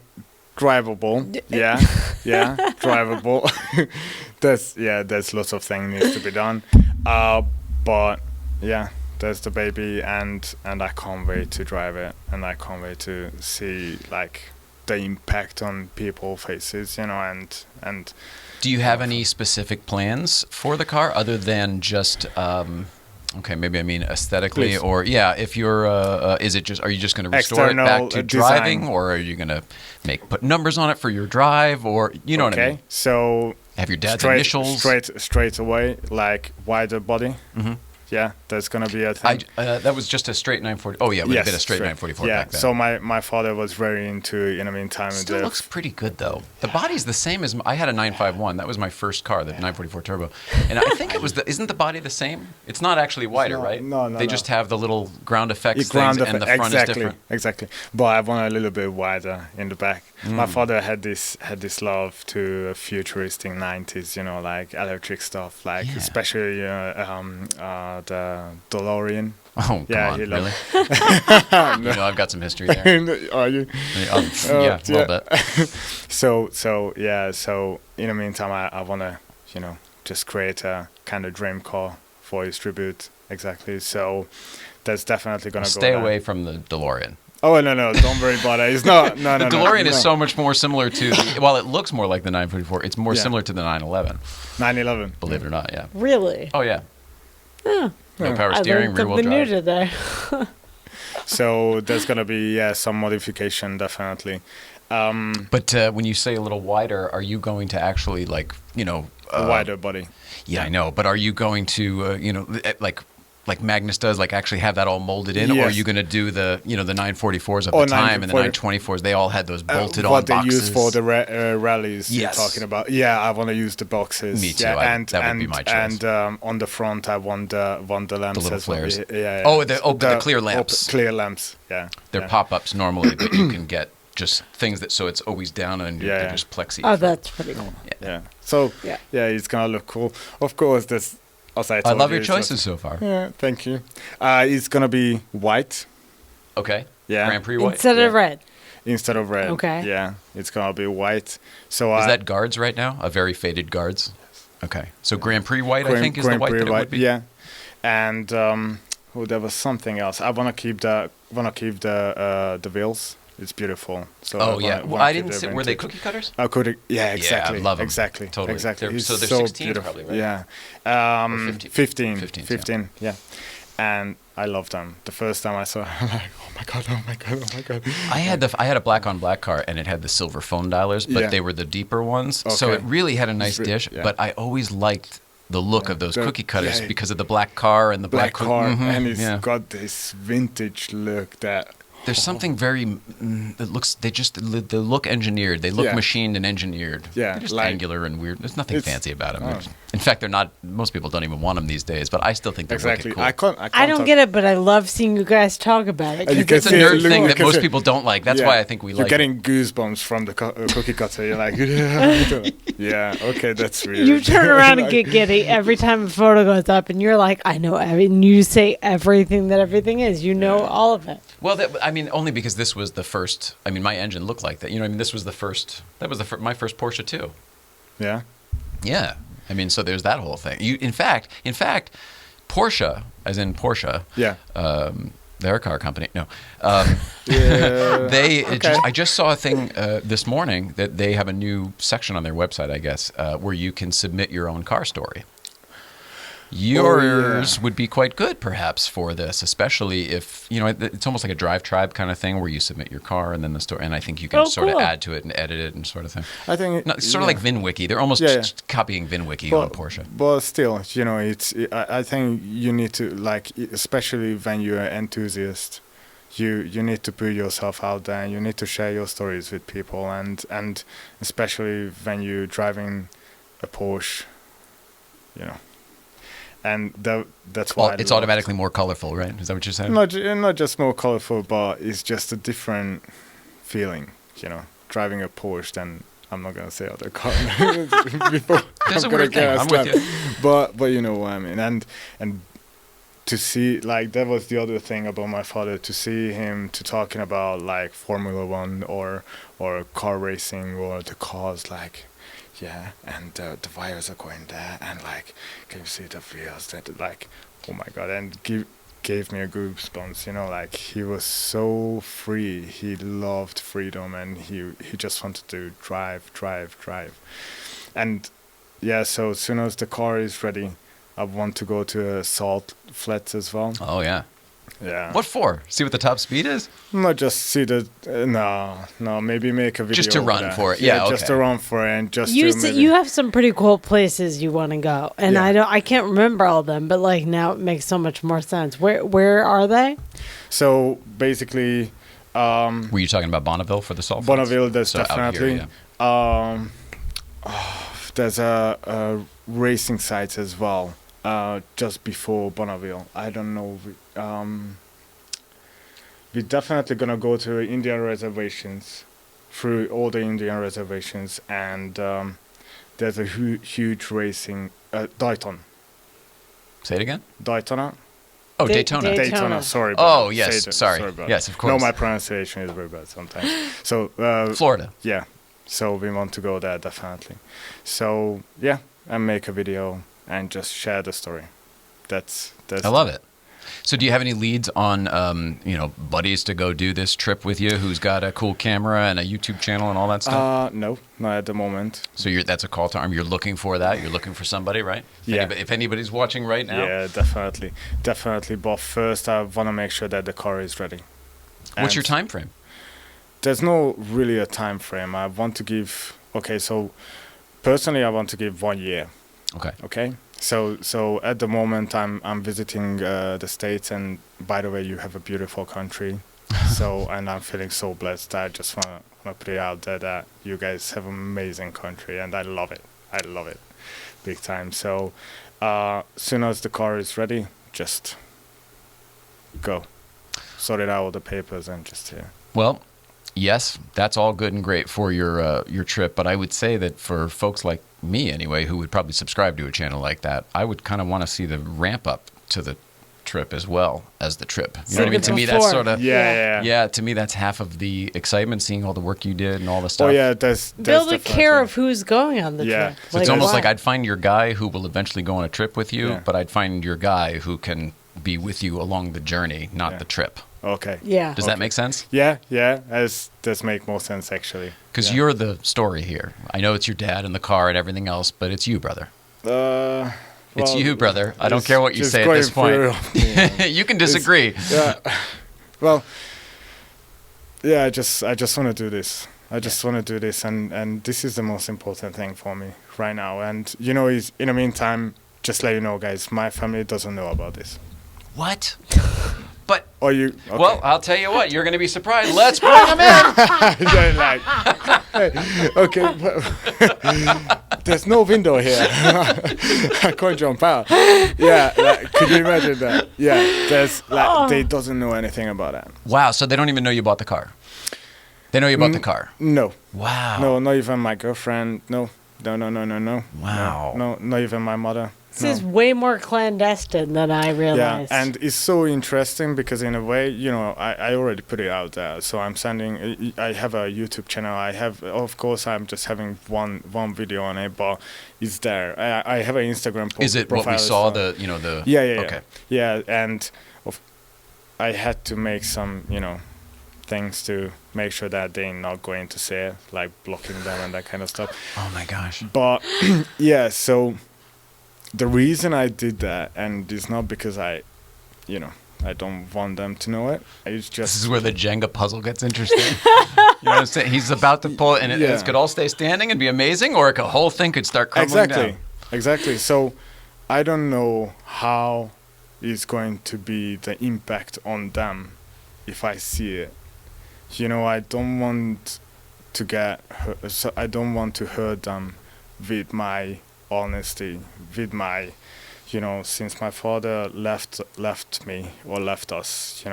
Drivable. Yeah, yeah. Drivable. There's lots of things needs to be done. But yeah, there's the baby, and I can't wait to drive it, and I can't wait to see like the impact on people's faces, and. Do you have any specific plans for the car other than just maybe I mean aesthetically, Please. or if you're are you just going to restore it back to External driving, design. or are you going to put numbers on it for your drive, or you know what I mean? So Have your dad's initials? straight away, like wider body. Mm-hmm. Yeah, there's gonna be a thing. That was just a straight 940. Oh yeah, it would have been a straight 944 Yeah, back then. so my father was very into it in the meantime. Still looks pretty good though. The body's the same as I had a 951. That was my first car, the 944 turbo, and I think it was isn't the body the same? It's not actually wider, right? No. They just have the little ground effects ground things, and the front is different. Exactly. But I want a little bit wider in the back. My father had this love to futuristic 90s, like electric stuff, like Yeah. especially the DeLorean. Oh, Yeah, come he on, really? loved- I've got some history there. Are you? Yeah, a little bit. So in the meantime, I want to, just create a kind of dream car for his tribute. Exactly. So that's definitely going to go Stay there. away from the DeLorean. Oh, no, don't worry about it. It's not, no, The no. DeLorean is no. so much more similar to, while it looks more like the 944, it's more Yeah. similar to the 911, 911. believe it or not, yeah. Really? Oh, yeah. Oh. No power I steering, learned rear-wheel something new drive. today. So there's going to be, some modification, definitely. But when you say a little wider, are you going to actually, A wider body. Yeah, I know. But are you going to, like Magnus does, actually have that all molded in, or are Yes. you going to do the 944s of Or the time and the 940 924s? They all had those bolted on what boxes. they use for the rallies Yes. you're talking about. Yeah, I want to use the boxes. Me too. Yeah, That would be my choice. And on the front, I want the lamps little as well. flares. Yeah. Oh, the clear lamps. Clear lamps. Yeah. They're yeah. pop-ups normally, but you can get just things so it's always down and Yeah. they're just plexi. Oh, that's pretty cool. Yeah. So Yeah. it's gonna look cool. Of course, there's. As I I told love you, your it's not- choices so far. Yeah, thank you. It's gonna be white. Okay. Yeah. Grand Prix white. Instead of red. Instead of red. Okay. Yeah, it's gonna be white. So Is that guards right now? A very faded guards? Okay. So Grand Prix white, I think, is the Grand white Prix that it would be? Yeah, and there was something else. I wanna keep the wheels. It's beautiful. So Oh, yeah. wanna Well, I keep didn't the see. Were they vintage. cookie cutters? Oh, could it? Yeah, exactly. I love 'em. Exactly. Totally. Exactly. They're- It's so they're so 16s beautiful. probably, right? Yeah. Or 15. 15s, 15. Yeah. And I love them. The first time I saw it, I'm like, oh my god. I had a black on black car and it had the silver phone dialers, but Yeah. they were the deeper ones. So Okay. it really had a nice It's dish, yeah. but I always liked the look of those The- cookie cutters yeah. because of the black car and the Black car, Mhm, and it's yeah. got this vintage look that. There's something very that looks. They look engineered. They look Yeah. machined and engineered. Yeah, they're just like- angular and weird. There's nothing It's- fancy about them. oh. In fact, they're not. Most people don't even want them these days. But I still think they're Exactly. wicked cool. I don't get it, but I love seeing you guys talk about it. 'cause You can It's a see nerd look, thing you that can most see- people don't like. That's Yeah. why I think we You're like. getting goosebumps from the cookie cutter. You're like, yeah, okay, that's weird. You turn around and get giddy every time a photo goes up, and you're like, I know and you say everything that everything is. You know all of it. Well, only because this was the first. I mean, my engine looked like that. You know, this was the first. That was my first Porsche too. Yeah. Yeah. I mean, so there's that whole thing. In fact, Porsche, as in Porsche. Yeah. Their car company. No. Yeah. I just saw a thing this morning that they have a new section on their website, I guess, where you can submit your own car story. Yours would be quite good, perhaps, for this, especially if, it's almost like a Drive Tribe kind of thing where you submit your car and then the story, and I think you can sort of cool. add to it and edit it and sort of thing. I think No, it's sort of like VinWiki. They're almost just copying VinWiki on Porsche. But still, I think you need to, especially when you're an enthusiast, you need to put yourself out there and you need to share your stories with people, and especially when you're driving a Porsche, and that's why It's automatically more colorful, right? Is that what you're saying? not just more colorful, but it's just a different feeling, driving a Porsche than I'm not gonna say other car before There's I'm a gonna weird thing. get I'm with slapped. you. But you know what I mean. And to see, like, that was the other thing about my father, to see him to talking about like Formula One or car racing or the cars, like, yeah, and the wires are going there, and like, can you see the wheels that, like, oh my god, and gave me a goosebumps, you know, like, he was so free, he loved freedom, and he just wanted to drive, and yeah, so as soon as the car is ready, I want to go to salt flats as well. Oh yeah. Yeah. What for? See what the top speed is? Not just see the no, maybe make a video. Just to over run there. for it. Yeah, just okay. to run for it, and just You to said maybe, you have some pretty cool places you want to go, and Yeah. I can't remember all of them, but like now it makes so much more sense. Where are they? So basically, Were you talking about Bonneville for the salt flats? Bonneville, there's So out here, definitely. yeah. There's a racing site as well, just before Bonneville. I don't know. We're definitely gonna go to Indian reservations, through all the Indian reservations, and there's a huge racing Dayton. Say it again. Daytona. Oh, Da- Daytona. Daytona. Daytona. Sorry. Oh, about that. yes, Say that. sorry. about Yes, that. of course. No, my pronunciation is very bad sometimes. So Florida. yeah, so we want to go there definitely. So yeah, and make a video and just share the story. That's I love it. So do you have any leads on, buddies to go do this trip with you who's got a cool camera and a YouTube channel and all that stuff? No, not at the moment. So that's a call to arm. You're looking for that. You're looking for somebody, right? Yeah. If anybody's watching right now. Yeah, definitely. But first, I want to make sure that the car is ready. What's your And time frame? There's no really a time frame. I want to give. Okay, so personally, I want to give 1 year. Okay. Okay. So at the moment I'm visiting the States, and by the way, you have a beautiful country. So and I'm feeling so blessed. I just wanna put it out there that you guys have an amazing country, and I love it. Big time. So soon as the car is ready, just go. Sort it out all the papers and just Well, yes, that's all good and great for your trip, but I would say that for folks like me anyway, who would probably subscribe to a channel like that, I would kind of want to see the ramp up to the trip as well as the trip. You know what I mean? To me, that's before. sort of Yeah. To me, that's half of the excitement, seeing all the work you did and all the stuff. Oh yeah, there's Build a definitely- care of who's going on the Yeah. trip. So It's almost why? like I'd find your guy who will eventually go on a trip with you, Yeah. but I'd find your guy who can be with you along the journey, not Yeah. the trip. Okay. Yeah. Does that make sense? Yeah, does make more sense actually. Because Yeah. you're the story here. I know it's your dad and the car and everything else, but it's you, brother. It's Well, you, brother. I don't it's care what you just say at going this point. through me. You can disagree. Yeah. Well, yeah, I just want to do this. I just want to do this, and this is the most important thing for me right now. And is in the meantime, just let you know, guys, my family doesn't know about this. What? But Or you? Okay. well, I'll tell you what. You're going to be surprised. Let's bring him in. They're like, hey, okay, but there's no window here. I can't jump out. Yeah, like, could you imagine that? Yeah, there's they doesn't know anything about that. Wow. So they don't even know you bought the car. They know you bought the car. No, Wow. no, not even my girlfriend. No. Wow. No, not even my mother. This is way more clandestine than I Yeah, realized. and it's so interesting because in a way, I already put it out there. So I'm sending. I have a YouTube channel. I have, of course, I'm just having one video on it, but it's there. I have an Instagram profile. Is it what we saw? well. The Yeah. Okay. Yeah, and I had to make some, things to make sure that they're not going to see it, like blocking them and that kind of stuff. Oh my gosh. But yeah, so the reason I did that, and it's not because I don't want them to know it. It's This just is where the Jenga puzzle gets interesting. You know what I'm saying? He's about to pull it, and Yeah. it could all stay standing and be amazing, or the whole thing could start crumbling down. Exactly. So I don't know how it's going to be the impact on them if I see it. I don't want to so I don't want to hurt them with my honesty, with my, since my father left me or left us,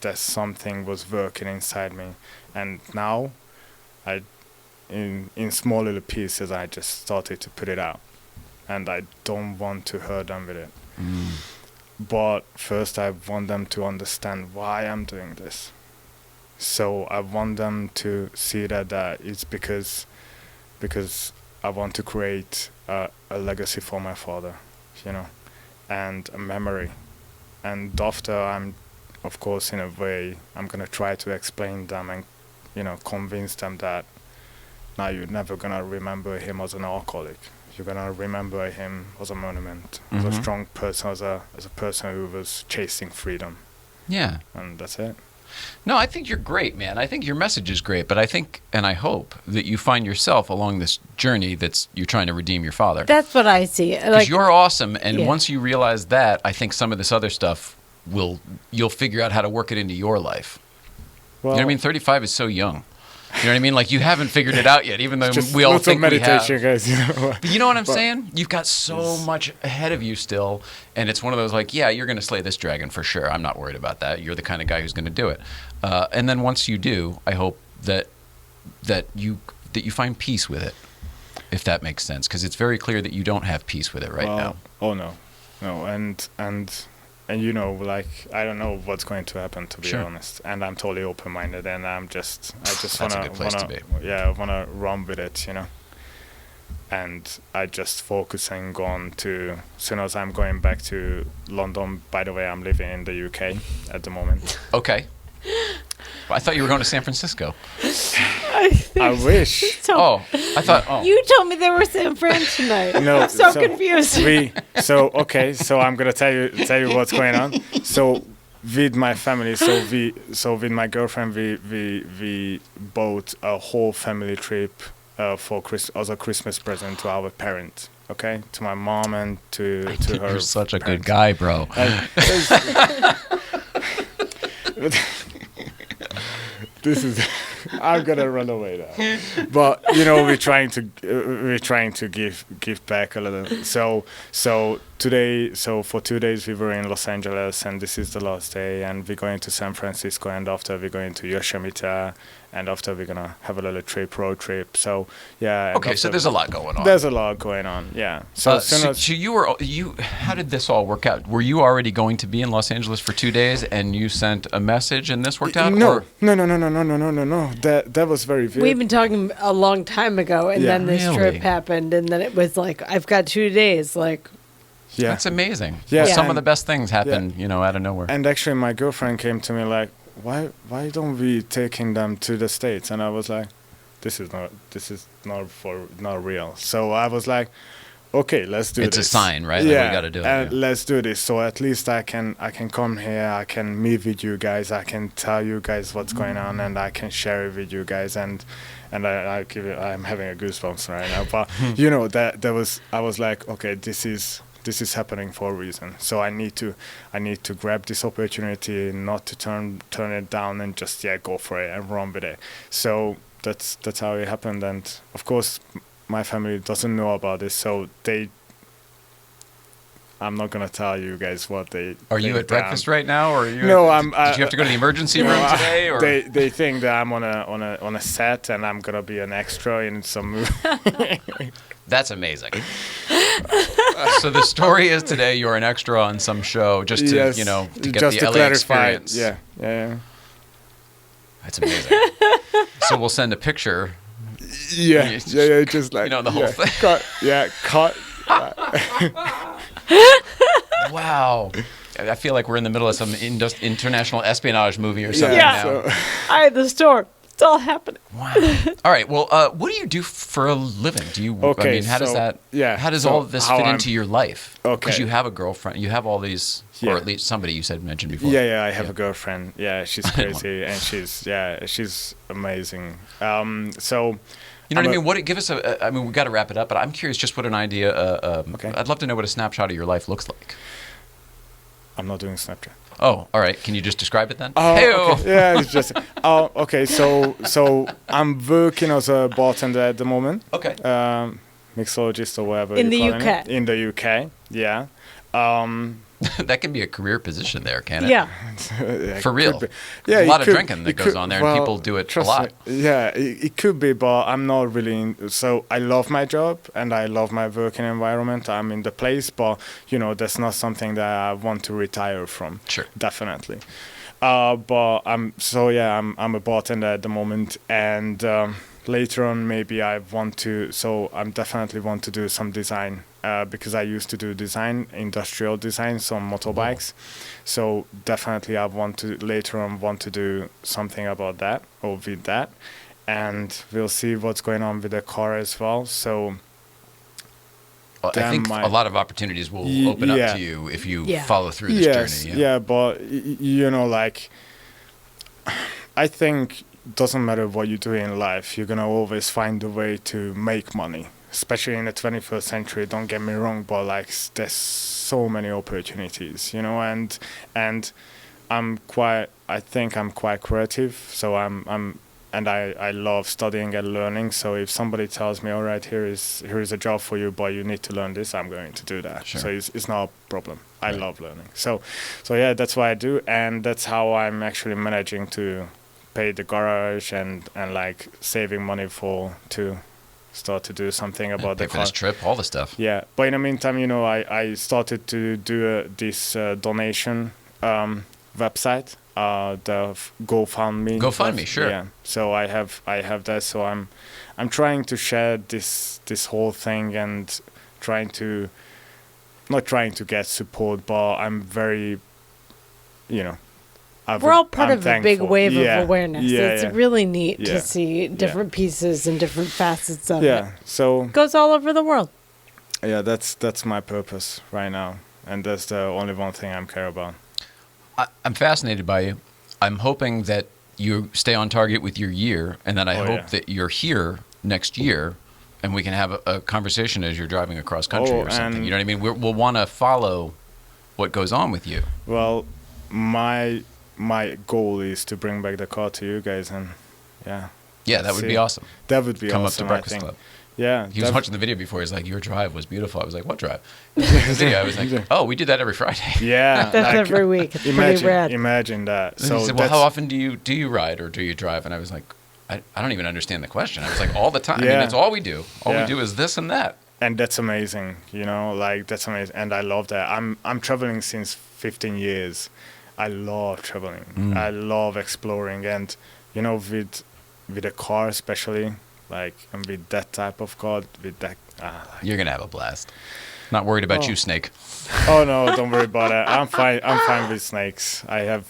there's something was working inside me, and now in small little pieces. I just started to put it out, and I don't want to hurt them with it. But first I want them to understand why I'm doing this. So I want them to see that it's because I want to create a legacy for my father, and a memory. And after I'm, of course, in a way, I'm gonna try to explain them and, convince them that now you're never gonna remember him as an alcoholic. You're gonna remember him as a monument, as a strong person, as a person who was chasing freedom. Yeah. And that's it. No, I think you're great, man. I think your message is great, but I think and I hope that you find yourself along this journey you're trying to redeem your father. That's what I see. Because you're awesome, and Yeah. once you realize that, I think some of this other stuff you'll figure out how to work it into your life. Well, You know what I mean? 35 is so young. You know what I mean? Like, you haven't figured it out yet, even though just we all lots think of we have. meditation, guys. But you know what I'm saying? You've got so much ahead of you still, and it's one of those like, yeah, you're going to slay this dragon for sure. I'm not worried about that. You're the kind of guy who's going to do it. And then once you do, I hope that you find peace with it, if that makes sense, because it's very clear that you don't have peace with it right now. Oh no, and like, I don't know what's going to happen, to be Sure. honest. And I'm totally open-minded, and I just That's a wanna good place to be. I wanna run with it, And I just focusing on to, as soon as I'm going back to London. By the way, I'm living in the UK at the moment. Okay. Well, I thought you were going to San Francisco. I wish. Oh, I thought. You told me there was San Fran tonight. No, I'm so confused. So I'm gonna tell you what's going on. So with my family, so with my girlfriend, we bought a whole family trip as a Christmas present to our parents. Okay, to my mom and to her. You're such a good parents. guy, bro. This is. I'm gonna run away now. But we're trying to give back a little. So for 2 days we were in Los Angeles, and this is the last day, and we're going to San Francisco, and after we're going to Yosemite, and after we're gonna have a little road trip. So yeah. Okay, so there's a lot going on. There's a lot going on. Yeah. So so you how did this all work out? Were you already going to be in Los Angeles for 2 days, and you sent a message, and this worked out? No. Or? No. That was very weird. We've been talking a long time ago, and then this Really? trip happened, and then it was like, I've got 2 days. Like, Yeah. That's amazing. Yeah. Well, some of And- the best things happen, out of nowhere. And actually, my girlfriend came to me like, why don't we taking them to the States? And I was like, this is not real. So I was like, okay, let's do It's this. a sign, right? Like, Yeah, we gotta do it, and yeah. let's do this. So at least I can come here. I can meet with you guys. I can tell you guys what's going on, and I can share it with you guys. And I'm having a goosebumps right now. But I was like, okay, this is happening for a reason. So I need to grab this opportunity, not to turn it down, and just go for it and run with it. So that's how it happened. And of course, my family doesn't know about this, so I'm not gonna tell you guys what they. Are you at breakfast right now, or are you? No, Did you have to go to the emergency room today, or? They think that I'm on a set and I'm gonna be an extra in some movie. That's amazing. So the story is today you're an extra on some show, just to Yes, to get just the to LA clarify. experience. Yeah. That's amazing. So we'll send a picture. Yeah, just like the whole thing. Cut. Wow. I feel like we're in the middle of some international espionage movie or something Yeah. now. I had the store. It's all happening. Wow. All right. Well, what do you do for a living? Do you? Okay, I mean, how does so, that? yeah, How does so all of this how fit I'm- into your life? Okay. Because you have a girlfriend. You have all these, or Yeah. at least somebody you mentioned before. Yeah, I have a girlfriend. Yeah, she's crazy and she's amazing. So. You know what I mean? Give us I mean, we got to wrap it up, but I'm curious just what an idea. Okay. I'd love to know what a snapshot of your life looks like. I'm not doing Snapchat. Oh, all right. Can you just describe it then? Oh, Hey-o. okay. Yeah, it's just. Okay. So I'm working as a bartender at the moment. Okay. Mixologist or whatever. In you're the calling UK. it. In the UK, yeah. That can be a career position there, can it? Yeah. Yeah, For it real. could be. Yeah, a it lot of could- drinking that it goes could- on there, well, and people do it a trust lot. me, yeah, it could be, but I'm not really. So I love my job and I love my working environment. I'm in the place, but that's not something that I want to retire from. Sure. Definitely. But I'm a bartender at the moment, and later on maybe I want to. So I'm definitely want to do some design. Because I used to do industrial design, some motorbikes. So definitely I later on want to do something about that or with that. And we'll see what's going on with the car as well. So Well, I think a lot of opportunities will open up to you if you follow through this journey. Yeah, but I think it doesn't matter what you do in life, you're gonna always find a way to make money. Especially in the 21st century, don't get me wrong, but there's so many opportunities, and I think I'm quite creative, so I love studying and learning. So if somebody tells me, all right, here is a job for you, but you need to learn this, I'm going to do that. Sure. So it's not a problem. I love learning. So yeah, that's what I do, and that's how I'm actually managing to pay the garage and saving money to start to do something about Pay the for car. this trip, all the stuff. Yeah, but in the meantime, I started to do this donation website, the GoFundMe. GoFundMe, sure. Yeah, so I have that. So I'm trying to share this whole thing and not trying to get support, but I'm very, We're all part I'm of a big thankful. wave Yeah, of awareness. yeah, It's yeah. really neat Yeah, to see different pieces and different facets of it. Yeah, so It goes all over the world. yeah, that's my purpose right now, and that's the only one thing I'm care about. I'm fascinated by you. I'm hoping that you stay on target with your year, and then I hope that you're here next year, and we can have a conversation as you're driving across country or something. You know what I mean? We'll want to follow what goes on with you. Well, my goal is to bring back the car to you guys, and Yeah, that would be awesome. That would be Come awesome. up to Breakfast I think. Club. Yeah, He was watching the video before. He's like, "Your drive was beautiful." I was like, "What drive?" The video. I was like, "Oh, we do that every Friday." Yeah, That's every week. It's pretty rad. Imagine that. And So he said, "Well, how often do you ride or do you drive?" And I was like, "I don't even understand the question." I was like, "All the time. I mean, Yeah. it's all we do. All we Yeah. do is this and that." and that's amazing. That's amazing, and I love that. I'm traveling since 15 years. I love traveling. I love exploring, and with a car especially, and with that type of car, with that. You're gonna have a blast. Not worried about you, Snake. Oh no, don't worry about it. I'm fine. I'm fine with snakes. I have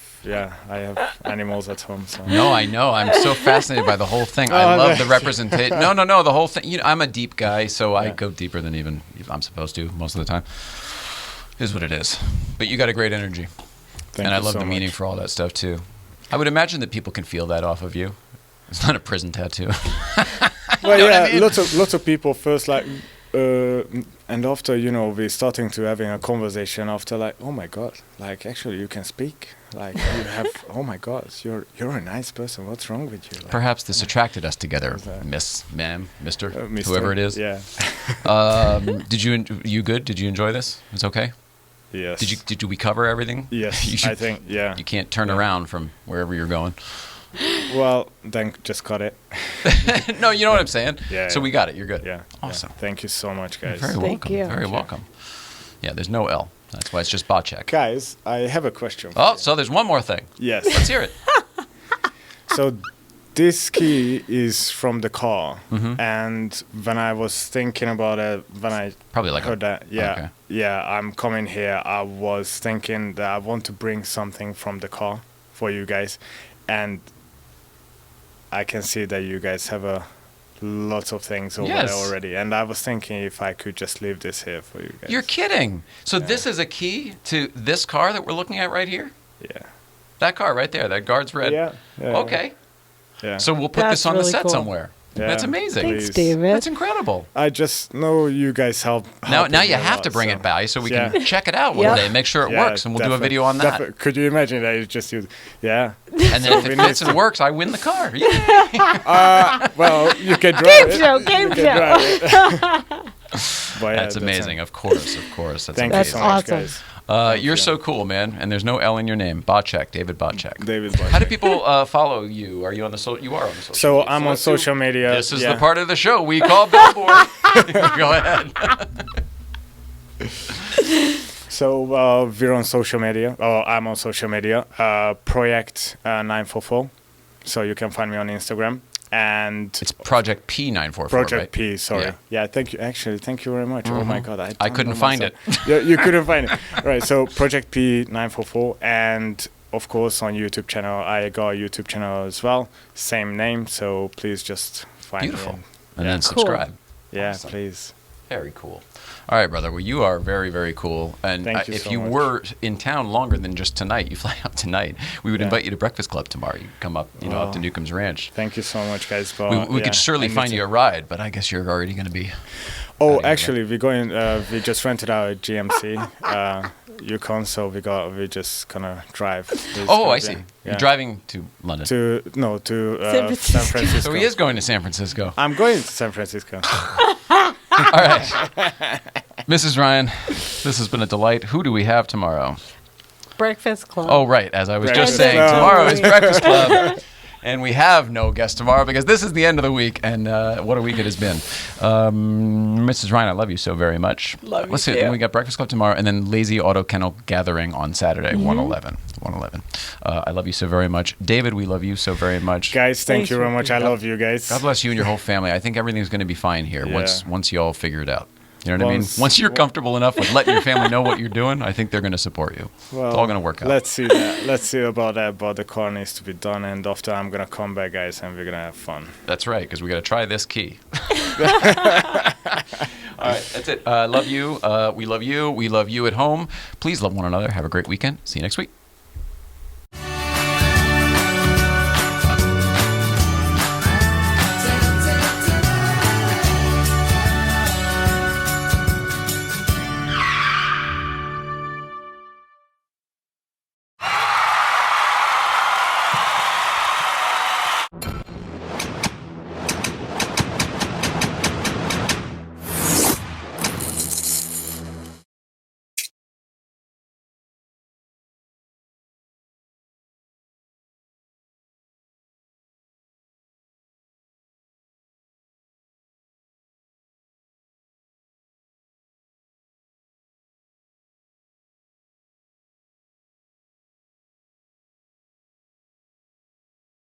animals at home. So. No, I know. I'm so fascinated by the whole thing. I love the representation. No, the whole thing. I'm a deep guy, so I go deeper than even I'm supposed to most of the time. Is what it is. But you got a great energy. Thank and I you love so the meaning much. for all that stuff too. I would imagine that people can feel that off of you. It's not a prison tattoo. Well, You know what I yeah, mean? lots of people first and after we're starting to having a conversation after oh my god, actually you can speak, you have oh my god, you're a nice person. What's wrong with you? Perhaps this attracted us together, that? Miss, ma'am, Mister, Mr. whoever it is. Yeah. Did you good? Did you enjoy this? It's okay. Yes. Did we cover everything? Yes. You should- I think. Yeah. You can't turn around from wherever you're going. Well, then just cut it. No, you know what I'm saying. Yeah, So yeah. we got it. You're good. Yeah. Awesome. Yeah. Thank you so much, guys. Very Thank welcome. you. Very welcome. Yeah, there's no L. That's why it's just Botchek. Guys, I have a question. Oh, so there's one more thing. Yes. Let's hear it. So this key is from the car, Mm-hmm. and when I was thinking about it, when I Probably like heard that, okay. I'm coming here. I was thinking that I want to bring something from the car for you guys, and I can see that you guys have lots of things over Yes. there already, and I was thinking if I could just leave this here for you guys. You're kidding. So this is a key to this car that we're looking at right here? Yeah. That car right there, that guard's red. Yeah. Okay. Yeah. So we'll put That's this on the really set cool. somewhere. Yeah. That's amazing. Thanks, Please. David. That's incredible. I just know you guys help. Now helping you me a have lot, to bring so- it by so we Yeah. can check it out one Yep. day, make sure it Yeah, works, and we'll do a video on that. Could you imagine that it's just you? Yeah. And then if we it need fits and to- works, I win the car. Yeah. Well, you can drive Game it. show, You game can show. drive it. But yeah, That's amazing. Of course. That's Thank amazing. you so much, That's awesome. guys. You're so cool, man. And there's no L in your name. Botchek, David Botchek. David Backsek. How do people follow you? Are you on the you are on the social So media. I'm on let's do- social media. This is yeah. the part of the show we call Billboard. Go ahead. So we're on social media. I'm on social media. Project944. So you can find me on Instagram. And It's Project P944, Project right? P, sorry. Yeah. Yeah, thank you. Actually, thank you very much. Oh my God, I don't couldn't know find myself. Yeah, you couldn't find it. Right. So Project P944, and of course on YouTube channel. I got a YouTube channel as well, same name. So please just find Beautiful. me. And then subscribe. Yeah, Awesome. please. Very cool. All right, brother. Well, you are very, very cool. And Thank you if so you much. were in town longer than just tonight, you fly out tonight, we would Yeah. invite you to Breakfast Club tomorrow. You come up, up to Newcomb's Ranch. Thank you so much, guys. But We could surely find you a ride, but I guess you're already going to be. Oh, Out of actually, we're going. We just rented out a GMC, Yukon. So we're just gonna drive. Oh, I see. Yeah. You're driving to London. to San San Francisco. So he is going to San Francisco. I'm going to San Francisco. All right. Mrs. Ryan, this has been a delight. Who do we have tomorrow? Breakfast Club. Oh, right. As I was just Breakfast saying, Club. tomorrow is Breakfast Club. And we have no guest tomorrow because this is the end of the week. And what a week it has been. Mrs. Ryan, I love you so very much. Love you Let's see. too. We got Breakfast Club tomorrow and then Lazy Auto Kennel Gathering on Saturday, 111. 111. I love you so very much. David, we love you so very much. Guys, thank Thanks you very for much. I love you guys. God bless you and your whole family. I think everything's going to be fine here once you all figure it out. You know what I mean? Once- Once you're comfortable enough with letting your family know what you're doing, I think they're going to support you. Well, It's all going to work out. Let's see that. Let's see about that. But the car needs to be done, and after I'm gonna come back, guys, and we're gonna have fun. That's right, because we got to try this key. All right, that's it. Love you. We love you. We love you at home. Please love one another. Have a great weekend. See you next week.